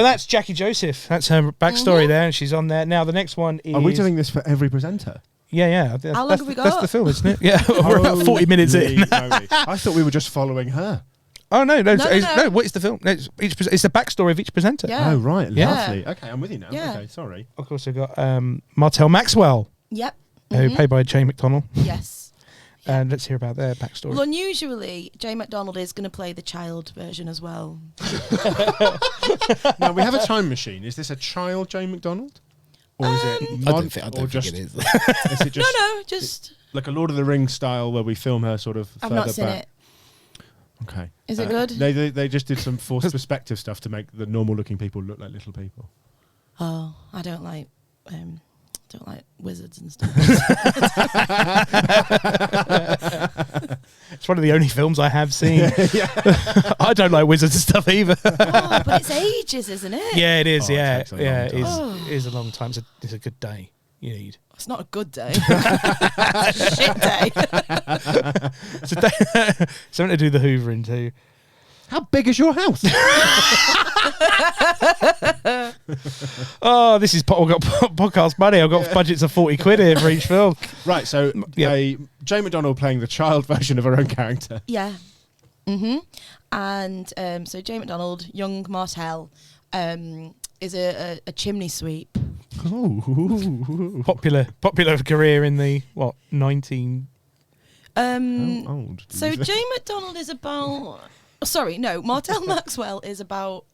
that's Jackie Joseph. That's her backstory there, and she's on there. Now the next one is. Are we doing this for every presenter? Yeah. How long have we got? That's the film, isn't it? Yeah, we're about 40 minutes in. Holy. I thought we were just following her. Oh no! No. What is the film? No, it's the backstory of each presenter. Yeah. Oh, right. Yeah. Lovely. Okay, I'm with you now. Yeah. Okay, sorry. Of course, we've got Martell Maxwell, Yep. who played by Jay McDonnell. Yes. And let's hear about their backstory. Well, unusually, Jay McDonald is going to play the child version as well. Now, we have a time machine. Is this a child Jay McDonald? Or is it I don't think it is. Is it just No, just... like a Lord of the Rings style where we film her sort of I've further not seen back? it. Okay. Is it good? They just did some forced perspective stuff to make the normal looking people look like little people. Oh, I don't like wizards and stuff. It's one of the only films I have seen. I don't like wizards and stuff either. Oh, but it's ages, isn't it? Yeah, it is. Oh, it Yeah, takes a long yeah, time. it is a long time. It's a good day you need. It's not a good day. It's a shit day. It's a day. Something to do the hoovering too. How big is your house? Oh, this is I've got podcast money. I've got budgets of 40 quid here for each film. Right, so Jay McDonnell playing the child version of her own character. Yeah. And so Jay McDonald, young Martell, is a chimney sweep. Oh. Popular career in the 19. How old? So Jay McDonald is about... Sorry, no. Martell Maxwell is about...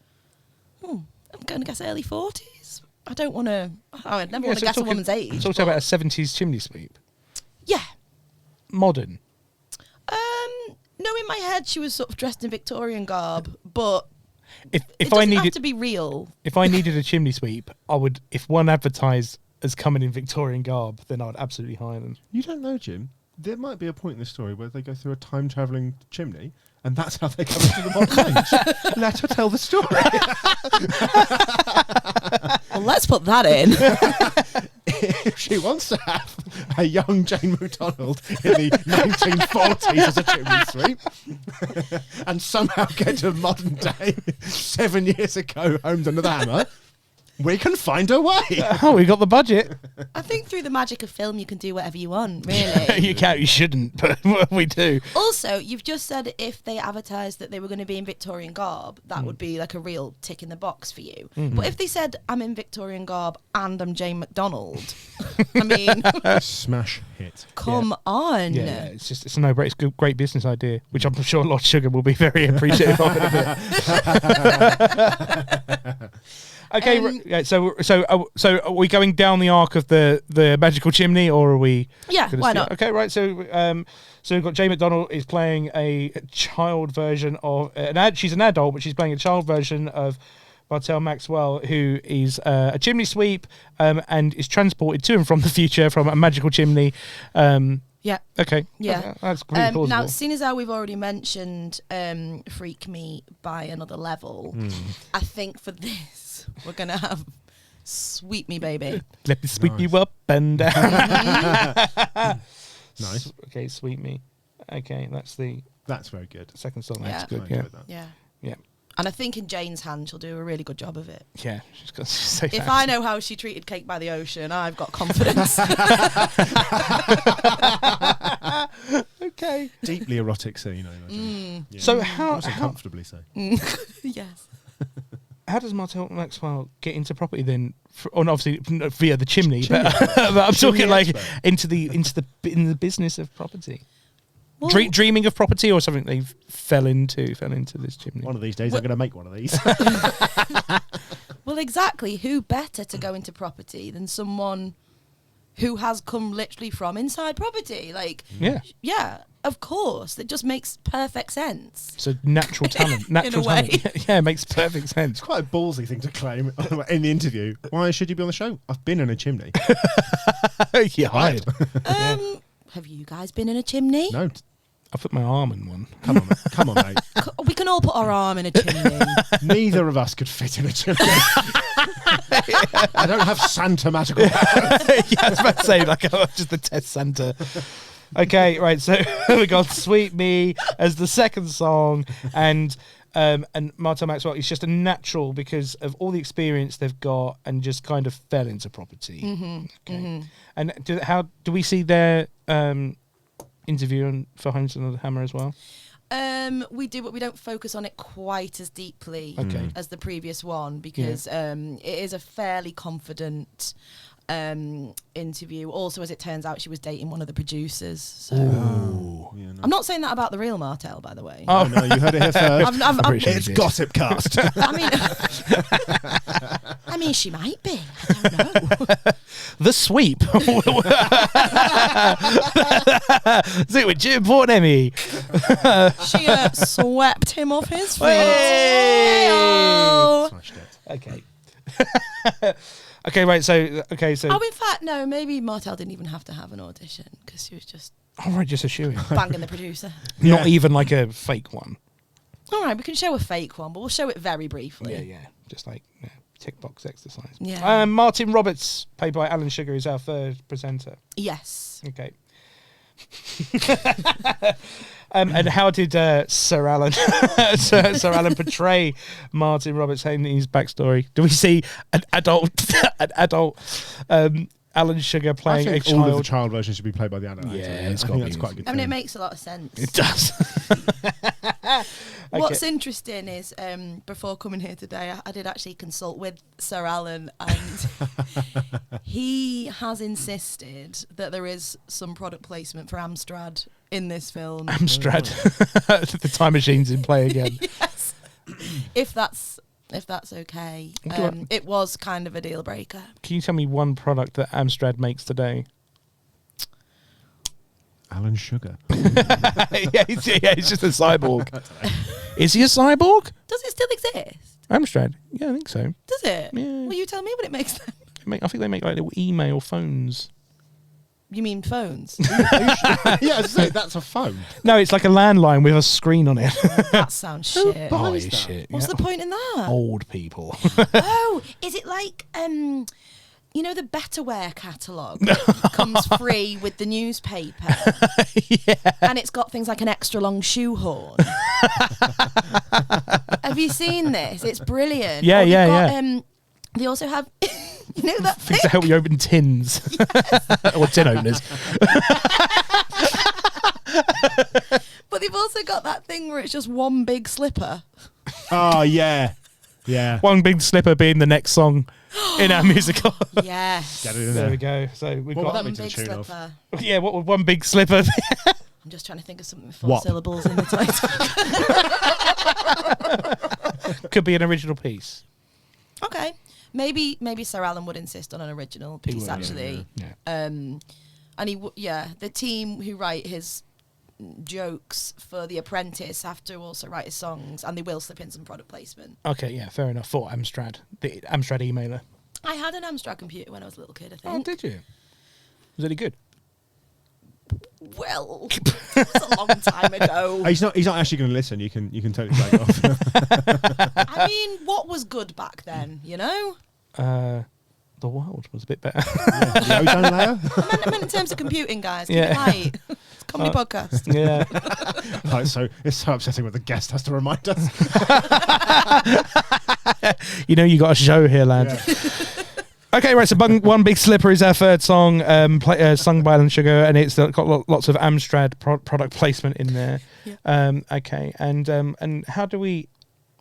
I'm going to guess early 40s. I don't want to... I'd never want to guess a woman's age. It's also about a 70s chimney sweep. Yeah. Modern. No, in my head she was sort of dressed in Victorian garb, but If it I doesn't have needed to be real. if I needed a chimney sweep, I would. If one advertised as coming in Victorian garb, then I'd absolutely hire them. You don't know, Jim. There might be a point in the story where they go through a time travelling chimney, and that's how they come into the modern age. Let her tell the story. Well, let's put that in. If she wants to have a young Jane MacDonald in the 1940s as a chimney sweep, and somehow get to modern day 7 years ago, homed under the hammer, we can find a way. Oh, we got the budget. I think through the magic of film, you can do whatever you want, really. You can't. You shouldn't, but we do. Also, you've just said if they advertised that they were going to be in Victorian garb, that would be like a real tick in the box for you. But if they said, I'm in Victorian garb and I'm Jane MacDonald, I mean, Smash hit. come on. Yeah, it's a no-brainer. It's a great business idea, which I'm sure Lord Sugar will be very appreciative of in a bit. Okay, so are we going down the arc of the magical chimney, or are we? Yeah, why not? Okay, right. So we've got Jane MacDonald is playing a child version of she's an adult, but she's playing a child version of Martel Maxwell, who is a chimney sweep and is transported to and from the future from a magical chimney. Yeah. Okay. Yeah. That's pretty plausible. Now, seeing as how we've already mentioned Freak Me by Another Level, I think for this, we're going to have Sweep Me, Baby. Let me sweep you up and down. Nice. Okay, Sweep Me. Okay, that's very good. second song. Yeah. That's good. I Yeah. enjoyed that. Yeah. Yeah. And I think in Jane's hand, she'll do a really good job of it. Yeah. She's got to say If that. I know how she treated Cake by the Ocean, I've got confidence. Okay. Deeply erotic scene, I imagine. Yeah. So how Also comfortably so. Yes. how does Martel Maxwell get into property then? Obviously via the chimney, but I'm talking like expert. in the business of property. Well, Dreaming of property, or something they fell into this chimney. One of these days, I'm going to make one of these. well, exactly. Who better to go into property than someone who has come literally from inside property? Like, yeah, of course. It just makes perfect sense. So natural talent. Natural In a way. talent. Yeah, it makes perfect sense. It's quite a ballsy thing to claim in the interview. Why should you be on the show? I've been in a chimney. Yeah, hired. Have you guys been in a chimney? No. I put my arm in one. Come on, mate. We can all put our arm in a chimney. Neither of us could fit in a chimney. I don't have Santa magical powers. Yeah, I was about to say, like, just the test center. Okay, right. So we got "Sweet Me" as the second song, and Martel Maxwell is just a natural because of all the experience they've got, and just kind of fell into property. Okay. And how do we see their interview for Homes Under the Hammer as well? We do, but we don't focus on it quite as deeply as the previous one because it is a fairly confident interview. Also, as it turns out, she was dating one of the producers. So Yeah, no. I'm not saying that about the real Martel, by the way. Oh no, you heard it here first. It's it. Gossip Cast. I mean, she might be. I don't know. The Sweep. See, with Jim Emmy. She swept him off his feet. Hey! Hey-o. Smashed it. Okay. Okay, right. So. Oh, in fact, no. Maybe Martel didn't even have to have an audition because she was just All right, just a shoe. banging the producer. Not even like a fake one. All right, we can show a fake one, but we'll show it very briefly. Yeah. Just like tick box exercise. Yeah. Martin Roberts, played by Alan Sugar, is our third presenter. Yes. Okay. And how did Sir Alan portray Martin Roberts in his backstory? Do we see an adult Alan Sugar playing I a think all of the child? child version should be played by the adult. Yeah, actor. it's I gotta think be. that's quite a good. I mean, it thing. makes a lot of sense. It does. What's interesting is before coming here today, I did actually consult with Sir Alan, and he has insisted that there is some product placement for Amstrad in this film. Amstrad. The time machine's in play again. Yes. If that's okay. It was kind of a deal breaker. Can you tell me one product that Amstrad makes today? Alan Sugar. He's just a cyborg. Is he a cyborg? Does it still exist? Amstrad. Yeah, I think so. Does it? Yeah. Well, you tell me what it makes then. I think they make like little email phones. You mean phones? Yeah, so that's a phone. No, it's like a landline with a screen on it. That sounds shit. buys that? Shit. What's the point in that? Old people. Oh, is it like you know the Betterware catalogue comes free with the newspaper? Yeah. And it's got things like an extra long shoehorn. Have you seen this? It's brilliant. Yeah, Or they've yeah, got, they also have, you know that Things thing? to help you open tins. Or tin openers. But they've also got that thing where it's just one big slipper. Oh, yeah. Yeah. One big slipper being the next song in our musical. Yes. Get it in There we there. go. So we've What would got that be One to the big tune of? slipper. yeah. What would one big slipper? I'm just trying to think of something with 4 Wop. syllables in the title. Could be an original piece. Okay. Maybe Sir Alan would insist on an original piece, would, yeah, actually. Yeah. And the team who write his jokes for The Apprentice have to also write his songs, and they will slip in some product placement. Okay. Yeah. Fair enough. For Amstrad, the Amstrad emailer. I had an Amstrad computer when I was a little kid, I Oh, think. did you? Was it any good? Well, it was a long time ago. He's not actually going to listen. You can totally play it off. I mean, what was good back then, you know? The world was a bit better. The ozone layer. I meant in terms of computing, guys. Keep Yeah. it light. It's a comedy podcast. Yeah. Right, so it's so upsetting when the guest has to remind us. You know you got a show here, lad. Yeah. Okay, right. So One Big Slipper is our third song, sung by Alan Sugar, and it's got lots of Amstrad product placement in there. Yeah. Okay, and how do we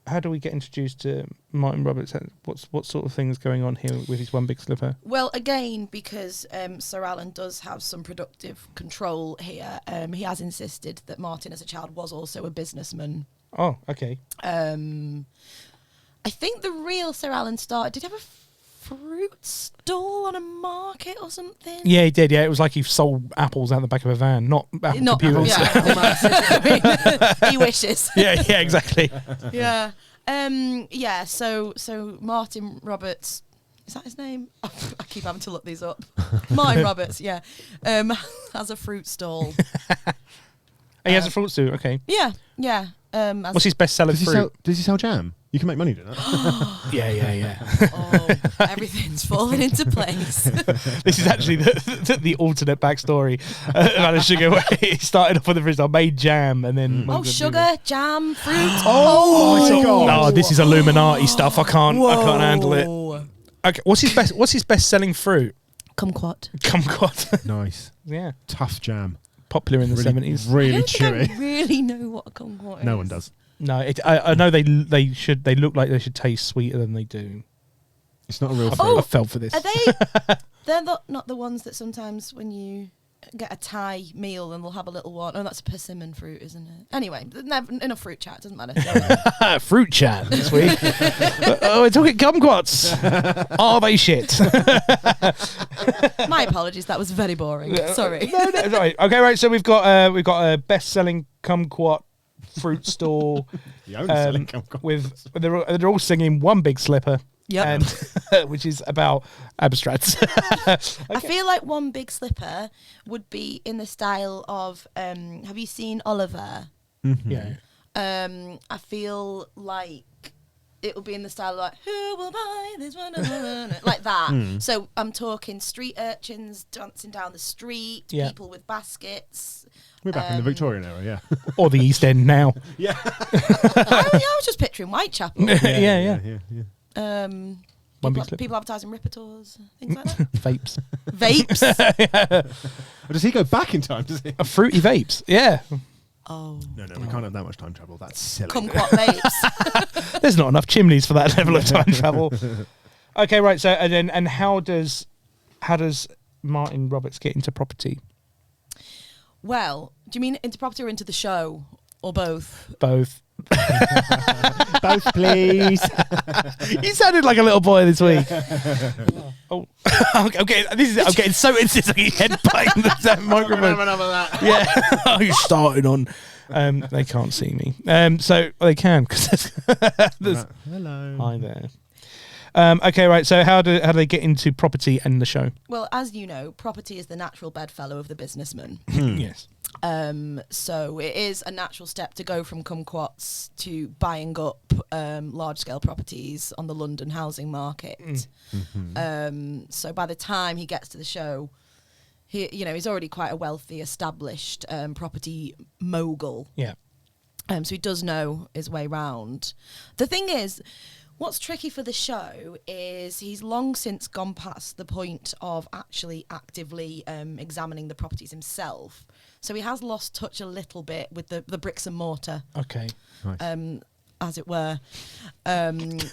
get introduced to Martin Roberts? What sort of things going on here with his One Big Slipper? Well, again, because Sir Alan does have some productive control here, he has insisted that Martin, as a child, was also a businessman. Oh, okay. I think the real Sir Alan started. Did he have a fruit stall on a market or something? Yeah, he did. Yeah, it was like he sold apples out the back of a van, not computers. Yeah, Apple Maps. He wishes. yeah, exactly. Yeah. So Martin Roberts, is that his name? I keep having to look these up. Martin Roberts, yeah. Has a fruit stall. He has a fruit stew. Okay. Yeah. What's his best-selling fruit? Does he sell jam? You can make money doing that. Yeah. Oh, everything's falling into place. This is actually the alternate backstory of Alan Sugar, where he started off with the fruit. I made jam, and then Sugar, jam, fruit. Oh my God. No, this is Illuminati stuff. I can't handle it. Whoa. Okay, what's his best-selling fruit? Kumquat. Kumquat. Nice. Yeah, Tough jam. popular in the Really- 70s. Really I don't chewy. think I really know what a kumquat is. No one does. No, I know they look like they should taste sweeter than they do. It's not a real Oh, I fell for this. Are they? They're not the ones that sometimes when you get a Thai meal and they'll have a little one. Oh, that's a persimmon fruit, isn't it? Anyway, enough fruit chat. Doesn't matter. Fruit chat this week. Oh, we're talking kumquats. Are they shit? My apologies. That was very boring. Sorry. No, right. Okay, right. So we've got a best-selling kumquat fruit store. The only selling kumquat. They're all singing One Big Slipper. Yep. And which is about abstracts. I feel like One Big Slipper would be in the style of. Have you seen Oliver? Mm-hmm. Yeah. I feel like it will be in the style of like, who will buy this one? Like that. So I'm talking street urchins dancing down the street, Yeah. people with baskets. We're back in the Victorian era, yeah. Or the East End now. Yeah. I was just picturing Whitechapel. Yeah. Um, One Big people, Slipper. people advertising Rippertors, things like that. Vapes. Vapes. Or does he go back in time? Does he? Fruity vapes. Yeah. Oh. No, we can't have that much time travel. That's silly. Kumquat vapes. There's not enough chimneys for that level of time travel. Okay, right. So and how does Martin Roberts get into property? Well, do you mean into property or into the show? Or both? Both. Both, please. You sounded like a little boy this week. Oh. I'm getting so into this, headbutting the microphone. Yeah. Oh, you're starting on. They can't see me. So they can because hello. Hi there. Okay, right. So how do they get into property and the show? Well, as you know, property is the natural bedfellow of the businessman. Yes. So it is a natural step to go from kumquats to buying up large-scale properties on the London housing market. So by the time he gets to the show, he's already quite a wealthy, established property mogul. Yeah. So he does know his way round. The thing is, what's tricky for the show is he's long since gone past the point of actually actively examining the properties himself. So he has lost touch a little bit with the bricks and mortar. Okay. Nice. As it were.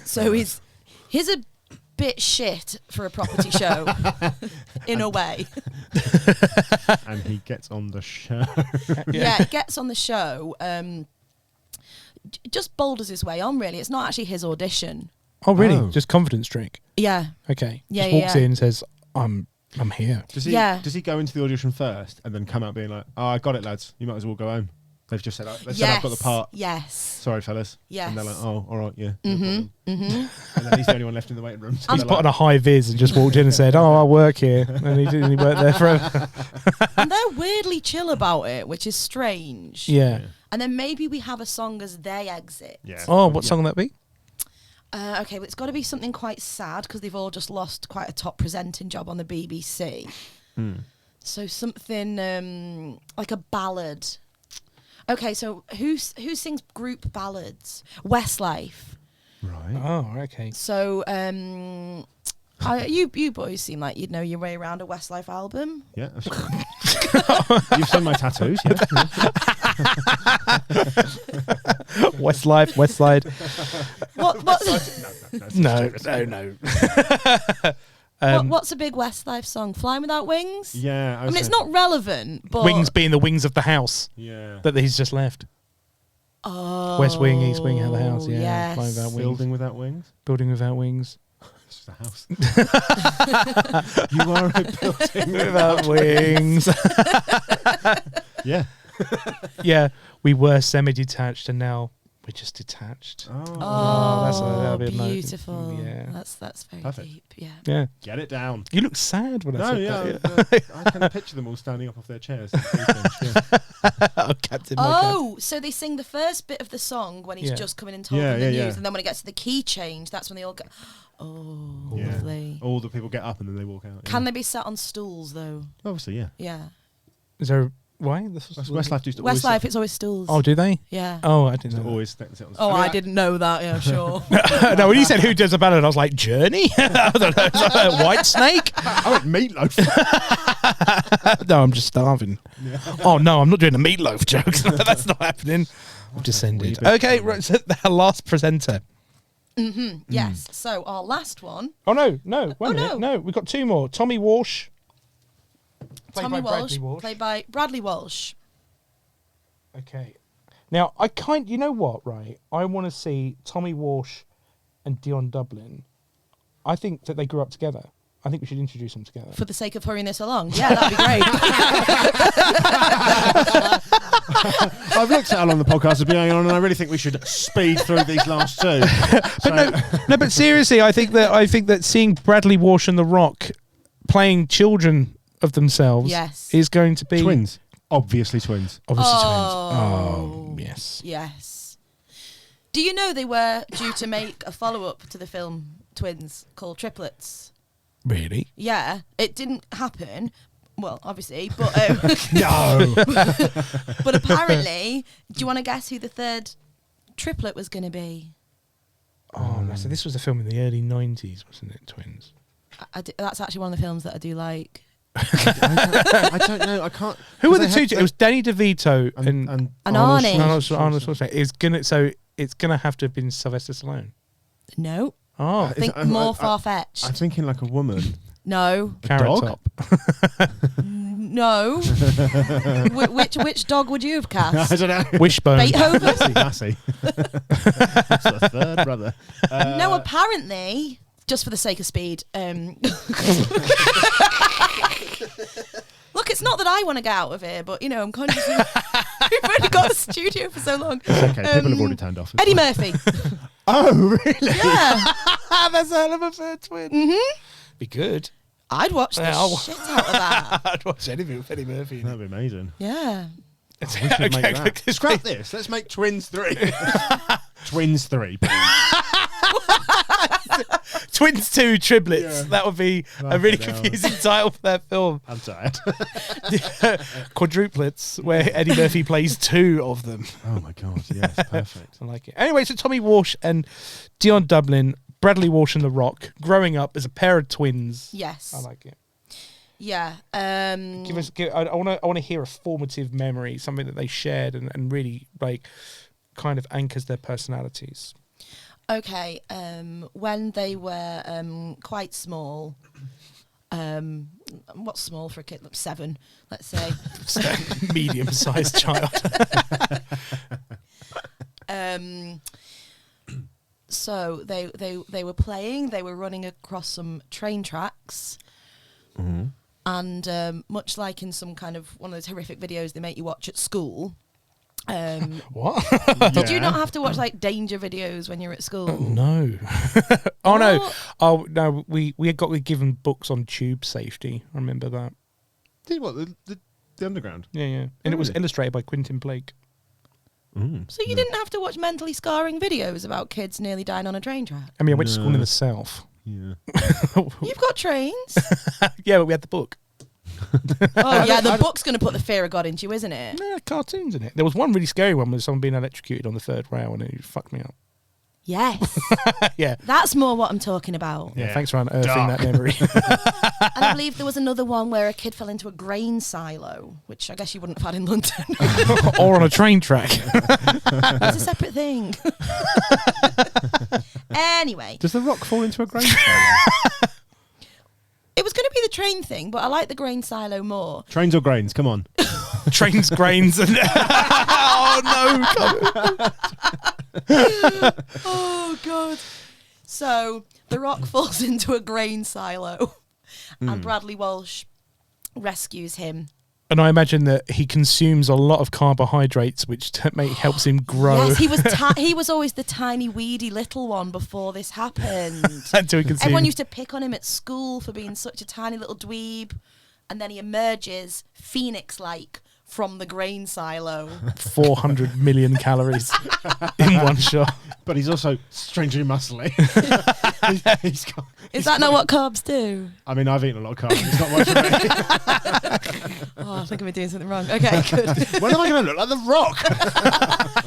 So he's a bit shit for a property show, in a way. And he gets on the show. Yeah, he gets on the show. Just boulders his way on, really. It's not actually his audition. Oh, really? Oh. Just confidence trick. Yeah. Okay. Yeah, Just walks yeah. in and says, "I'm here." Does he go into the audition first and then come out being like, "Oh, I got it, lads. You might as well go home." They've just said, "They said I've got the part. Yes. Sorry, fellas." Yes. And they're like, "Oh, all right, yeah." Mm-hmm. And then he's the only one left in the waiting room. So He's they're put on like, a high vis and just walked in and said, "Oh, I work here," and he didn't. He worked there forever. And they're weirdly chill about it, which is strange. Yeah. And then maybe we have a song as they exit. yeah. Oh, what song would that be? Okay, well, it's got to be something quite sad because they've all just lost quite a top presenting job on the BBC. So something like a ballad. Okay, so who sings group ballads? Westlife. Right. Oh, okay. So you boys seem like you'd know your way around a Westlife album. Yeah. You've seen my tattoos, yeah. Westlife, Westside. What? No. What's a big Westlife song? Flying Without Wings? Yeah. I mean, it's not relevant, but... Wings being the wings of the house Yeah. that he's just left. Oh, West wing, east wing, have the house. Yeah. yes. Flying without wings. Building without wings. Building without wings. It's just a house. You are a building Without wings. Yeah. Yeah, we were semi-detached and now we're just detached. Oh, that'd be a note. beautiful. Yeah. That's very Perfect. deep. Yeah. Yeah. Get it down. You look sad when I No, said yeah, that. I can picture them all standing up off their chairs. Yeah. Oh, Captain Mike. Oh, so they sing the first bit of the song when he's Yeah. just coming in told Yeah, them the yeah, news, yeah. and then when it gets to the key change, that's when they all go, oh, Yeah. lovely. All the people get up and then they walk out. Can they be sat on stools, though? Obviously, yeah. Yeah. Is there why? This was Westlife used to always Westlife, it's always stools. Oh, do they? Yeah. Oh, I didn't know. always sit on the Oh, I didn't know that. Yeah, sure. No, when you said who does a ballad, I was like, Journey? I don't know. Is that White Snake? I went meatloaf. No, I'm just starving. Yeah. Oh, no, I'm not doing a meatloaf joke. That's not happening. I've descended. wee bit. Okay, right, so the last presenter. Yes. So our last one. Oh, no. Wait a no. minute. No, we've got two more. Tommy Walsh. Played Tommy by Bradley Walsh. played by Bradley Walsh. Okay. Now, you know what, right? I want to see Tommy Walsh and Dion Dublin. I think that they grew up together. I think we should introduce them together. For the sake of hurrying this along. Yeah, that'd be great. I've looked at how long the podcast has been going on, and I really think we should speed through these last two. No, but seriously, I think that seeing Bradley Walsh and The Rock playing children of themselves Yes. is going to be Twins. Obviously twins. Obviously Oh. twins. Oh, yes. Yes. Do you know they were due to make a follow-up to the film Twins called Triplets? Really? Yeah, it didn't happen. Well, obviously, but No. but apparently, do you want to guess who the third triplet was going to be? Oh, no, so this was a film in the early 90s, wasn't it, Twins? That's actually one of the films that I do like. I don't know. I can't. Who were they the two? had It was Danny DeVito and And Arnold Arnie. Schwarzenegger. It's gonna have to have been Sylvester Stallone. No, Oh, think more far-fetched. I'm thinking like a woman. No, Carrot dog? Top. no. Which dog would you have cast? I don't know. Wishbone. Beethoven? Lassie. That's the third brother. No, apparently just for the sake of speed. Look, it's not that I want to get out of here, but you know, I'm conscious. We've only got the studio for so long. It's okay. People have already turned off. Eddie Murphy. Oh, really? Yeah. That's a hell of a third twin. Mm-hmm. Be good. I'd watch the shit out of that. I'd watch anything with Eddie Murphy. That'd be amazing. Yeah. We should make that. Scrap this. Let's make Twins 3. Twins 3. Twins 2 triplets. Yeah. That would be a really confusing title for that film. I'm tired. Quadruplets, where Eddie Murphy plays 2 of them. Oh my God, yes, perfect. I like it. Anyway, so Tommy Walsh and Dion Dublin, Bradley Walsh and The Rock, growing up as a pair of twins. Yes. I like it. Yeah. I want to hear a formative memory, something that they shared and really like kind of anchors their personalities. Okay. When they were quite small, what's small for a kid? Like 7, let's say. Medium-sized child. So they were playing. They were running across some train tracks. Mm-hmm. And much like in some kind of one of those horrific videos they make you watch at school. What? Did you not have to watch like danger videos when you're at school? No. No. Oh no. We got given books on tube safety. I remember that. Did what the underground? Yeah. And it was illustrated by Quentin Blake. So you didn't have to watch mentally scarring videos about kids nearly dying on a train track? I mean, I went to school in the south. Yeah. You've got trains. Yeah, but we had the book. Oh yeah, the book's going to put the fear of God into you, isn't it? No, cartoons in it. There was one really scary one with someone being electrocuted on the 3rd rail and it fucked me up. Yes. Yeah. That's more what I'm talking about. Yeah, thanks for unearthing that memory. And I believe there was another one where a kid fell into a grain silo, which I guess you wouldn't have had in London. Or on a train track. It's a separate thing. Anyway. Does The Rock fall into a grain silo? It was going to be the train thing, but I like the grain silo more. Trains or grains? Come on. Trains, grains, and oh no! Oh God! So The Rock falls into a grain silo, and Bradley Walsh rescues him. And I imagine that he consumes a lot of carbohydrates, which helps him grow. Yes, he was always the tiny, weedy little one before this happened. Until he consumed. Everyone used to pick on him at school for being such a tiny little dweeb, and then he emerges phoenix-like from the grain silo. 400 million calories in one shot. But he's also strangely muscly. Is that not what carbs do? I mean, I've eaten a lot of carbs. It's not much for me. Oh, I think I'm doing something wrong. Okay, good. When am I going to look like The Rock?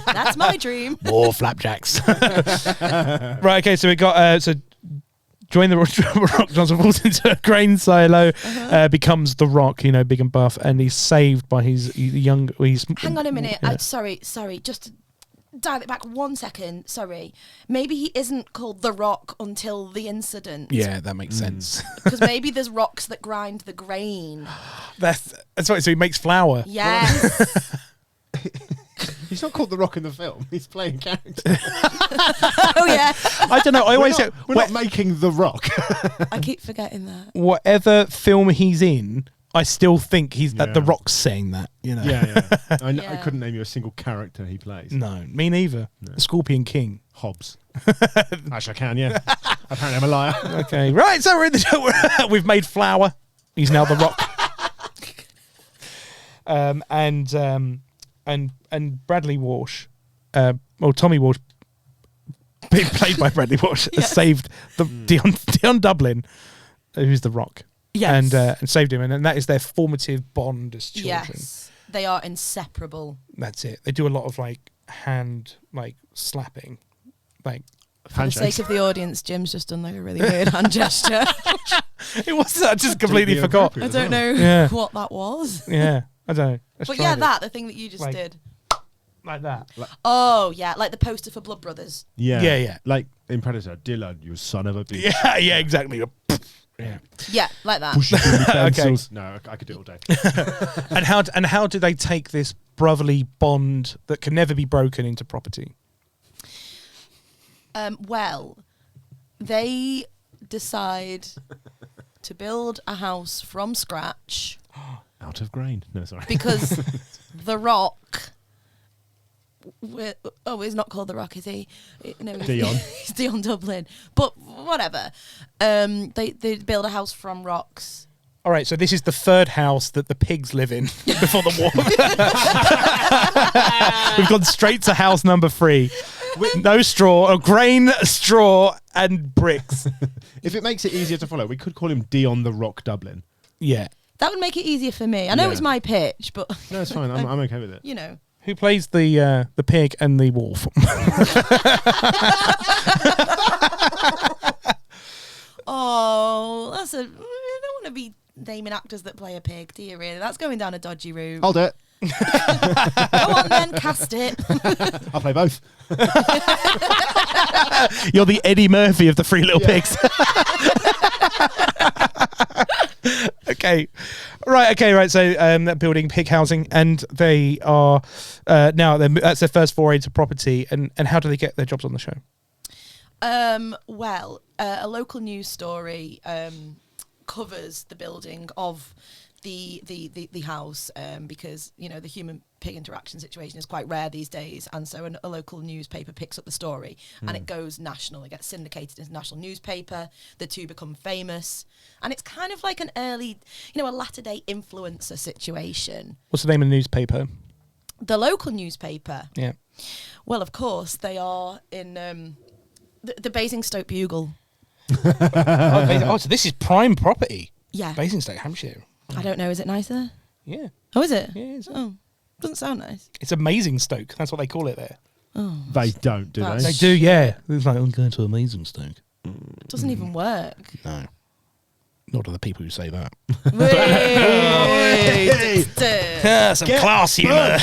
That's my dream. More flapjacks. Right, okay, so we got... Dwayne The Rock Johnson falls into a grain silo, becomes The Rock, big and buff, and he's saved by his young... Hang on a minute. Yeah. Sorry. Just to dial it back 1 second. Sorry. Maybe he isn't called The Rock until the incident. Yeah, that makes sense. Because maybe there's rocks that grind the grain. That's right, so he makes flour. Yes. He's not called The Rock in the film. He's playing character. Oh, yeah. I don't know. I always say... We're not making The Rock. I keep forgetting that. Whatever film he's in... I still think that The Rock's saying that, Yeah. I couldn't name you a single character he plays. No, me neither. No. The Scorpion King. Hobbs. Actually, I can, yeah. Apparently I'm a liar. Okay, right, so we're in the... We've made flour. He's now The Rock. And Bradley Walsh, Tommy Walsh, being played by Bradley Walsh, saved Dion Dublin, who's The Rock. Yes. And saved him, and that is their formative bond as children. Yes, they are inseparable. That's it. They do a lot of hand slapping, For the sake of the audience, Jim's just done a really weird hand gesture. It was. I just completely forgot. I don't know what that was. Yeah, I don't know. But yeah, the thing that you just did. Like that. Oh, yeah, like the poster for Blood Brothers. Yeah. Like in Predator, Dylan, you son of a bitch. Yeah, exactly. Yeah, like that. Okay. No, I could do it all day. And how do they take this brotherly bond that can never be broken into property? Well, they decide to build a house from scratch Out of grain. No, sorry. because The Rock. He's not called The Rock, is he? No, Dion. He's Dion Dublin. But whatever. They build a house from rocks. All right, so this is the third house that the pigs live in before the war. We've gone straight to house number 3. No straw, grain, straw, and bricks. If it makes it easier to follow, we could call him Dion the Rock Dublin. Yeah. That would make it easier for me. I know it's my pitch, but No, it's fine. I'm okay with it. you know. Who plays the pig and the wolf? Oh, I don't want to be naming actors that play a pig, do you really? That's going down a dodgy route. I'll do it. Go on then, cast it. I'll play both. You're the Eddie Murphy of the Three Little Pigs. Okay. Right. So they're building pig housing, and they are now that's their first foray into property. And how do they get their jobs on the show? Well, a local news story covers the building of the house because the human pig interaction situation is quite rare these days, and so a local newspaper picks up the story and it goes national. It gets syndicated as a national newspaper. The two become famous, and it's kind of like an early, a latter-day influencer situation. What's the name of the newspaper? The local newspaper. Yeah. Well, of course they are in the Basingstoke Bugle. So this is prime property. Yeah. Basingstoke, Hampshire. I don't know. Is it nicer? Yeah. Oh, is it? Yeah. It's, Doesn't sound nice. it's amazing Stoke. That's what they call it there. Oh, They don't, do That's- they? They do, yeah. It's like, I'm going to amazing Stoke. doesn't even work. No. Not to the people who say that. Some class humour.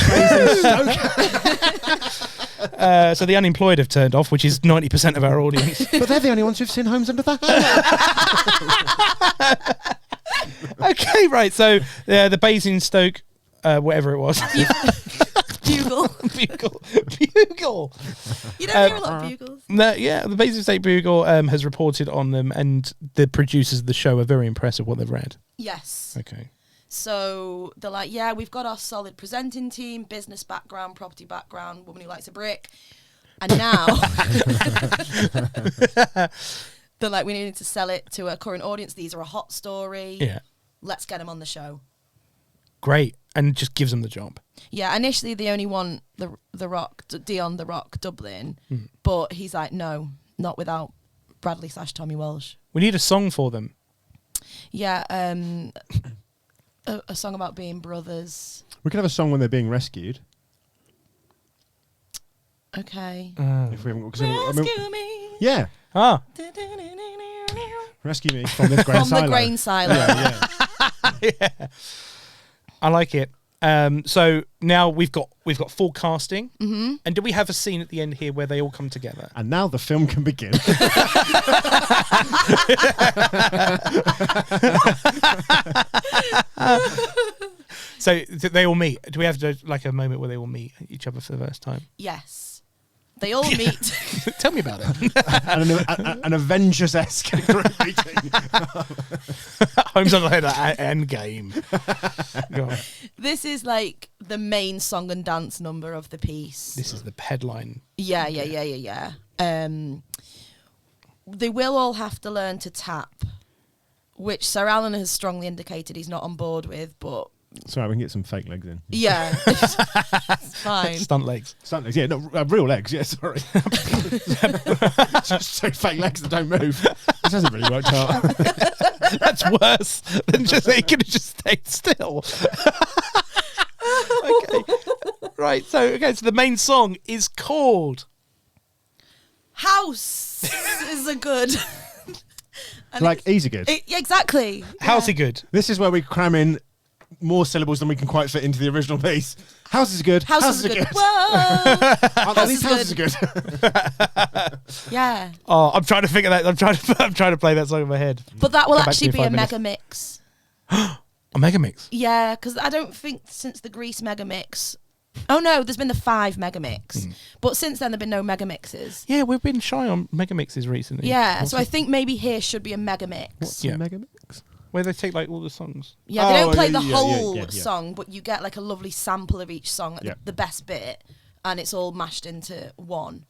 So the unemployed have turned off, which is 90% of our audience. But they're the only ones who've seen Homes Under the Hammer. Okay, right. So the Basingstoke, whatever it was. Bugle. Bugle. You don't hear a lot of bugles. No, yeah, the Basingstoke Bugle has reported on them, and the producers of the show are very impressed with what they've read. Yes. Okay. So they're like, yeah, we've got our solid presenting team, business background, property background, woman who likes a brick. And now they're like, we need to sell it to a current audience. These are a hot story. Yeah. Let's get them on the show. Great. And just gives them the job. Yeah, initially they only want the Rock, Dion the Rock Dublin, but he's like, no, not without Bradley/Tommy Walsh. We need a song for them. Yeah, a song about being brothers. We could have a song when they're being rescued. Okay. If we haven't got, Rescue me. Yeah. Ah. Rescue me from this grain From silo. the grain silo. Yeah. Yeah. I like it. So now we've got full casting. Mm-hmm. And do we have a scene at the end here where they all come together? And now the film can begin. So they all meet. Do we have like a moment where they all meet each other for the first time? Yes. They all meet. Tell me about it. An Avengers-esque group meeting. Homes on the end game. This is like the main song and dance number of the piece. This is the headline. Yeah. They will all have to learn to tap, which Sir Alan has strongly indicated he's not on board with, but Sorry, we can get some fake legs in. yeah, it's fine. Stunt legs. Stunt legs, yeah, no, real legs, yeah, sorry. Just so fake legs that don't move. This hasn't really worked out. That's worse than just he could have just stayed still. Okay. Right, so the main song is called House is a good. And Like, easy good. Exactly. How's He Good? This is where we cram in more syllables than we can quite fit into the original piece. House is good. House is good. Whoa. Oh, these houses are good. Yeah. Oh, I'm trying to figure that. I'm trying to play that song in my head. But that will Come back to actually me be in a 5 minutes. mega mix. A mega mix. Yeah, because I don't think since the Grease mega mix Oh no, there's been the 5 Megamix, but since then there've been no Megamixes. Yeah, we've been shy on Megamixes recently. Yeah, so I think maybe here should be a Megamix. What's Yeah. a Megamix? Where they take like all the songs. Yeah, they don't play the yeah, whole song, but you get like a lovely sample of each song, Yeah. the best bit, and it's all mashed into one.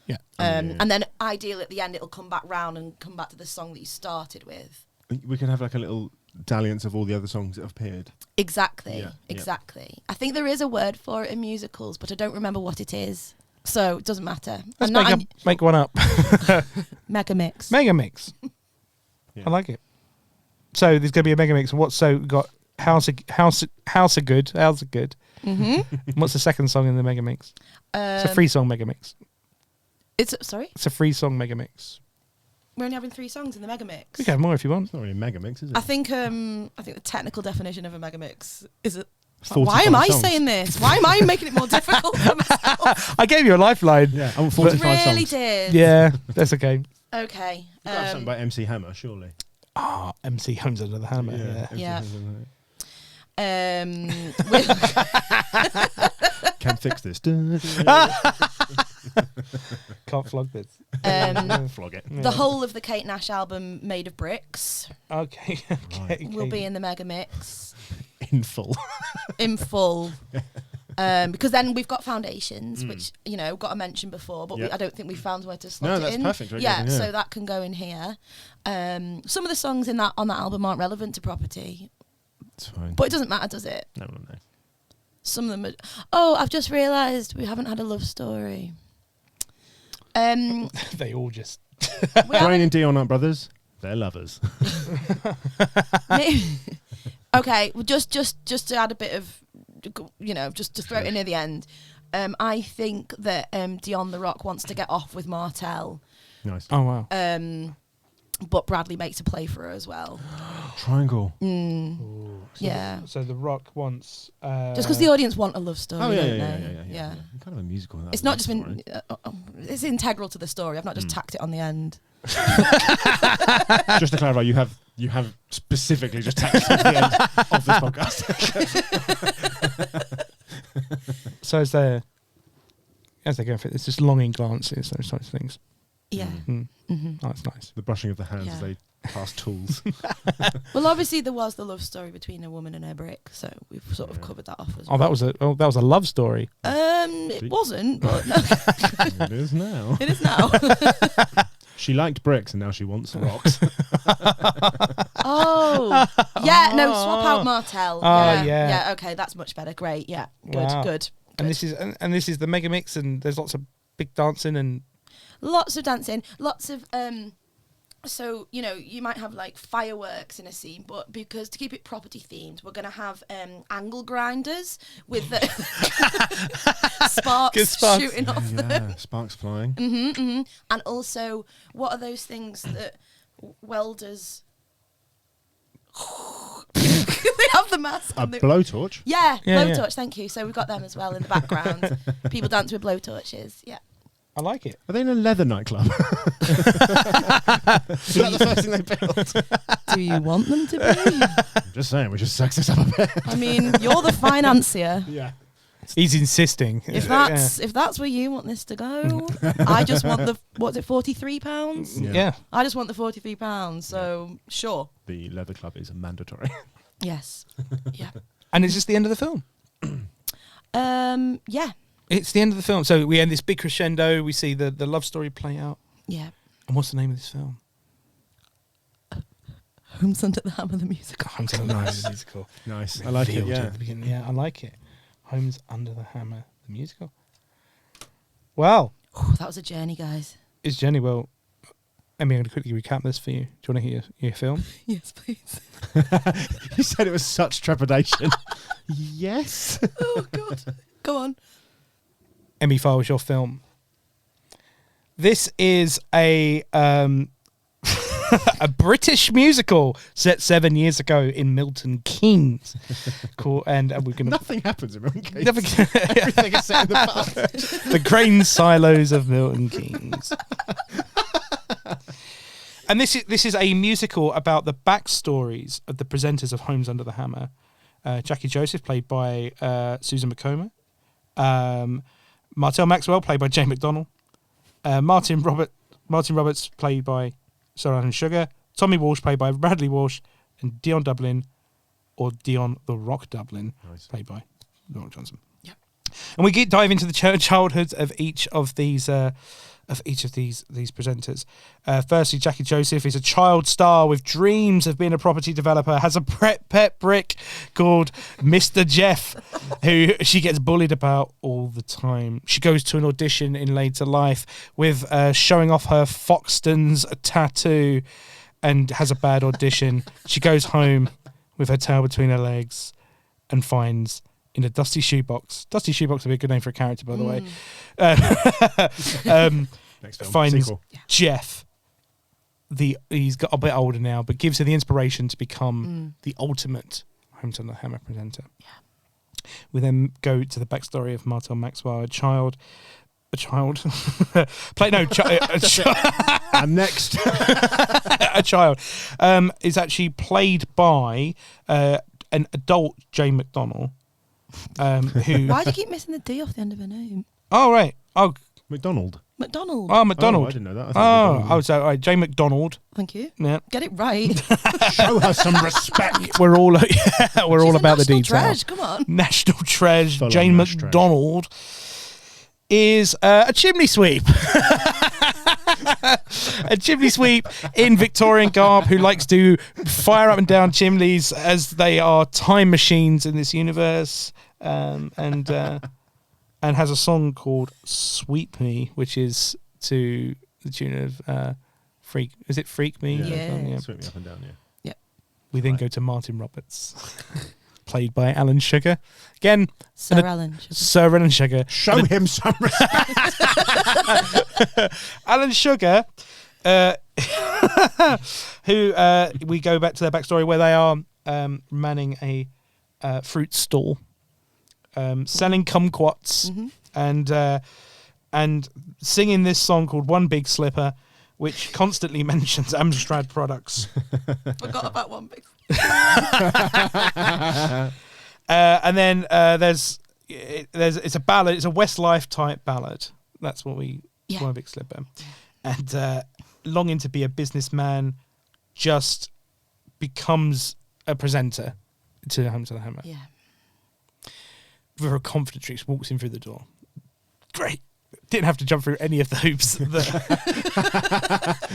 Yeah. And then ideally at the end it'll come back round and come back to the song that you started with. We can have like a little dalliance of all the other songs that have appeared. Exactly, Yeah, exactly. I think there is a word for it in musicals, but I don't remember what it is. So it doesn't matter. Let's I'm make one up. Megamix. Megamix. Yeah. I like it. So there's going to be a Megamix. What's so got House of Good? How's it good? Mm-hmm. What's the second song in the Megamix? It's a free song Megamix. Sorry? It's a free song Megamix. We're only having 3 songs in the Megamix. We can have more if you want. It's not really a Megamix, is it? I think the technical definition of a Megamix is it. 45 Why am I songs. saying this? Why am I making it more difficult for myself? I gave you a lifeline. Yeah, I want 45 Really songs. did. Yeah, that's okay. Okay. You've got to have something by MC Hammer, surely. MC Homes Under the Hammer. Yeah. Can't fix this. Can't flog this. Flog it. The whole of the Kate Nash album, Made of Bricks, Okay. Okay. will be in the Megamix In full. in full. Because then we've got Foundations, which, got a mention before, but Yep. I don't think we found where to slot No, it that's in. perfect, right, Yeah, yeah. so that can go in here. Some of the songs on that album aren't relevant to Property, It's fine. but it doesn't matter, does it? No. Some of them are... Oh, I've just realised we haven't had a love story. They all just. Brian and Dion aren't brothers. They're lovers. Okay, well, just to add a bit of, just to throw it in at the end. I think that Dion the Rock wants to get off with Martell, Nice. Oh wow. but Bradley makes a play for her as well. Triangle. So Yeah. So the Rock wants. Just because the audience want a love story, Oh, don't yeah, they? yeah. Kind of a musical. It's not just been... it's integral to the story. I've not just tacked it on the end. Just to clarify, you have specifically just tacked at the end of this podcast. So as they're going for it, it's just longing glances, those types of things. Yeah. Oh, that's nice. The brushing of the hands as Yeah. they pass tools. Well, obviously there was the love story between a woman and her brick, so we've sort of covered that off as well. Oh, that was a love story. It wasn't, but no, It is now. it is now. She liked bricks and now she wants rocks. Oh, yeah, no, swap out Martell. Oh, yeah. Yeah, okay, that's much better. Great, yeah, good, Wow. good. And this is the mega mix, and there's lots of big dancing and Lots of dancing, lots of so you might have like fireworks in a scene, but because to keep it property themed, we're gonna have angle grinders with the sparks shooting off them. Sparks flying. And also, what are those things that welders? They have the mask. A and the- blowtorch. Yeah, Yeah, blowtorch. yeah. Thank you. So we've got them as well in the background. People dance with blowtorches. Yeah. I like it. Are they in a leather nightclub? Is that the first thing they built? Do you want them to be? I'm just saying, we just sex this up a bit. I mean, you're the financier. Yeah. He's insisting. If that's where you want this to go, I just want the £43. Yeah. I just want the £43. So sure. The leather club is mandatory. Yes. Yeah. And it's just the end of the film. Yeah. It's the end of the film. So we end this big crescendo. We see the love story play out. Yeah. And what's the name of this film? Homes Under the Hammer, the musical. Homes Under the Hammer, the musical. Nice. I like it, Revealed yeah. at the beginning. Yeah, I like it. Homes Under the Hammer, the musical. Well, That was a journey, guys. is Jenny. Well, Emmy, I'm going to quickly recap this for you. Do you want to hear your film? Yes, please. You said it was such trepidation. Yes. Oh, God. Go on. Emmy Fyles, your film. This is a a British musical set 7 years ago in Milton Keynes. Cool, and we're going to Nothing happens in Milton Keynes. Everything Everything is set in the past. the grain silos of Milton Keynes. And this is a musical about the backstories of the presenters of Homes Under the Hammer. Jackie Joseph, played by Susan McComber, Martell Maxwell, played by Jane McDonnell. Martin Roberts, played by Sir Alan Sugar. Tommy Walsh, played by Bradley Walsh. And Dion Dublin, or Dion the Rock Dublin, played by The Rock Johnson. Yep. And we dive into the childhoods of each of these presenters. Firstly, Jackie Joseph is a child star with dreams of being a property developer, has a pet brick called Mr. Jeff, who she gets bullied about all the time. She goes to an audition in later life with showing off her Foxtons tattoo and has a bad audition. She goes home with her tail between her legs and finds in a dusty shoebox. Dusty shoebox would be a good name for a character, by the way. Next film. Finds Sequel. Jeff. He's got a bit older now, but gives her the inspiration to become the ultimate Hamilton the Hammer presenter. Yeah. We then go to the backstory of Martell Maxwell, a child. And next. A child is actually played by an adult Jane McDonnell. Who? Why do you keep missing the D off the end of her name? Oh right. Oh McDonald. McDonald. Oh McDonald. Oh, I didn't know that. Oh, so Jane McDonald. Thank you. Yeah. Get it right. Show her some respect. We're all about the National detail. treasure, come on. National treasure. Full on Jane Nash McDonald is a chimney sweep. A chimney sweep in Victorian garb who likes to fire up and down chimneys as they are time machines in this universe, and has a song called "Sweep Me," which is to the tune of "Freak." Is it "Freak Me"? Yeah. Sweep me up and down, yeah. We then go to Martin Roberts, played by Alan Sugar. Again, Sir Alan Sugar. Sir Alan Sugar. Show him some respect. Alan Sugar, who we go back to their backstory where they are manning a fruit stall, selling kumquats, and singing this song called "One Big Slipper," which constantly mentions Amstrad products. Forgot about one big. And then it's a ballad. It's a Westlife type ballad. That's what we One Big Slipper. And longing to be a businessman, just becomes a presenter to Hamilton the Hammer. Yeah. Very confident, she walks in through the door. Great. Didn't have to jump through any of the hoops.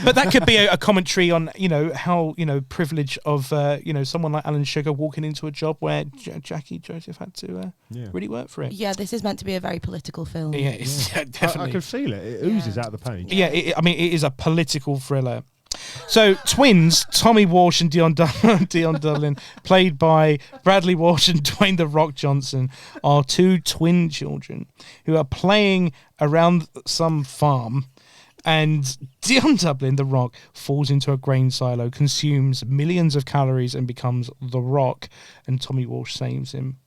But that could be a commentary on, how, privilege of, someone like Alan Sugar walking into a job where Jackie Joseph had to really work for it. Yeah, this is meant to be a very political film. Yeah, it's definitely. I can feel it. It oozes out of the page. Yeah, it is a political thriller. So, twins, Tommy Walsh and Dion Dublin, played by Bradley Walsh and Dwayne The Rock Johnson, are two twin children who are playing around some farm, and Dion Dublin, The Rock, falls into a grain silo, consumes millions of calories and becomes The Rock, and Tommy Walsh saves him.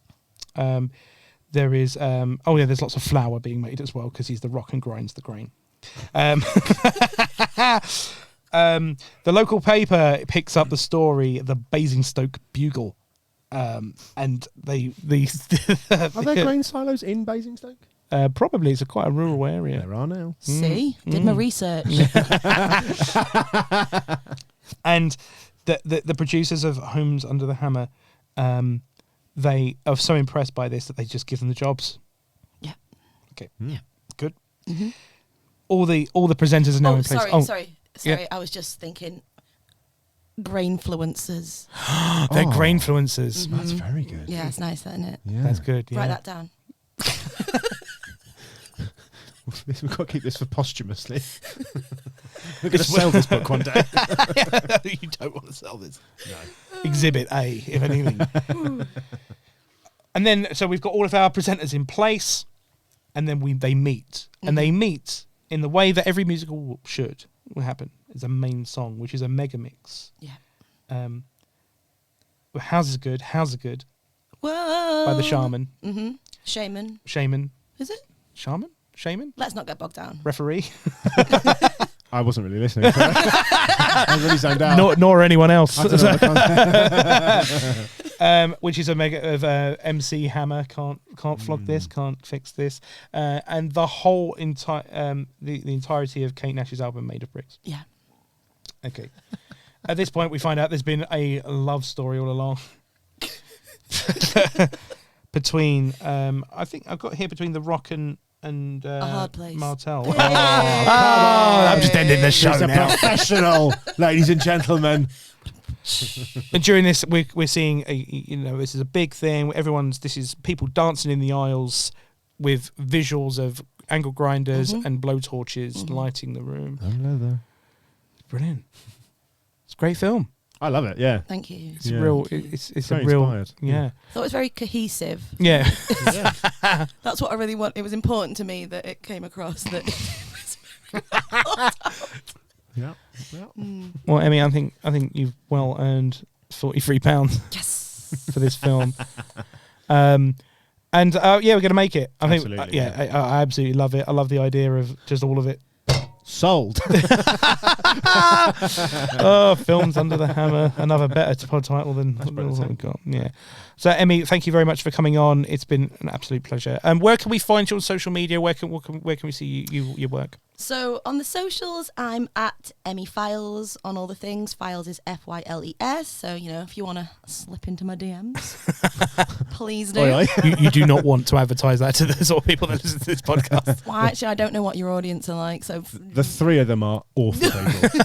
There is, there's lots of flour being made as well, because he's The Rock and grinds the grain. The local paper picks up the story, the Basingstoke Bugle, and they Are there grain silos in Basingstoke? Probably. It's quite a rural area. There are now. See? Did my research. And the producers of Homes Under the Hammer, they are so impressed by this that they just give them the jobs. Yeah. Okay. Yeah. Good. Mm-hmm. All the presenters are now in place. Sorry. Yeah. I was just thinking grainfluencers. They're grainfluencers. That's very good. Yeah, it's nice, isn't it? Yeah. That's good. Yeah. Write that down. We've got to keep this for posthumously. We're going to sell this book one day. You don't want to sell this. No. Exhibit A, if anything. And then, so we've got all of our presenters in place, and then they meet. And they meet in the way that every musical should happen. It's a main song, which is a mega mix. Yeah. How's It Good? Whoa. By the Shaman. Mm-hmm. Shaman. Is it? Shaman? Let's not get bogged down. Referee? I wasn't really listening. I was really zoned out. Nor anyone else. I don't know, which is a mega of MC Hammer can't flog this, can't fix this, and the whole entire the entirety of Kate Nash's album Made of Bricks. Yeah. Okay. At this point, we find out there's been a love story all along between I think I've got here between The Rock and A Hard Place. Martell. Hey. I'm just ending the show He's a now. professional, ladies and gentlemen. And during this, we're seeing this is a big thing. This is people dancing in the aisles with visuals of angle grinders and blowtorches lighting the room. Brilliant. It's a great film. I love it. Yeah. Thank you. It's real. It's Very a real. inspired. Yeah. I thought it was very cohesive. Yeah. That's what I really want. It was important to me that it came across that. Yeah. Well, Emmy, I think you've well earned £43 Yes. for this film. And we're going to make it. I think. Absolutely, I absolutely love it. I love the idea of just all of it. Sold. Oh, Films Under the Hammer. Another better title than what we've got. Yeah. So, Emmy, thank you very much for coming on. It's been an absolute pleasure. Where can we find you on social media? Where can we see your work? So on the socials, I'm at Emmy Fyles on all the things. Fyles is Fyles. So, if you want to slip into my DMs, please do. Oi, oi. You do not want to advertise that to the sort of people that listen to this podcast. Well, actually, I don't know what your audience are like, so The three of them are awful people.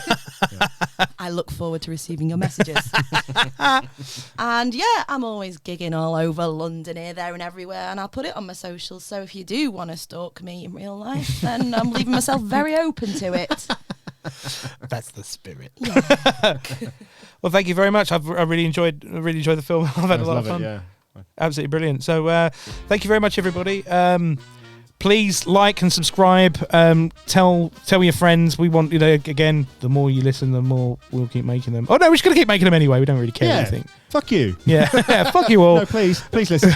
I look forward to receiving your messages. And yeah, I'm always gigging all over London, here, there and everywhere, and I'll put it on my socials. So if you do want to stalk me in real life, then I'm leaving myself very open to it. That's the spirit. Yeah. Well, thank you very much. I really enjoyed the film. I've had a lot of fun. Yeah. Absolutely brilliant. So thank you very much, everybody. Please like and subscribe. Tell your friends. We want again. The more you listen, the more we'll keep making them. Oh no, we're just gonna keep making them anyway. We don't really care. Yeah. Anything. Fuck you. Yeah. Fuck you all. No, please listen.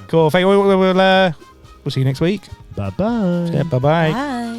Cool. Thank you. We'll see you next week. Bye-bye. Yeah, bye bye. Bye.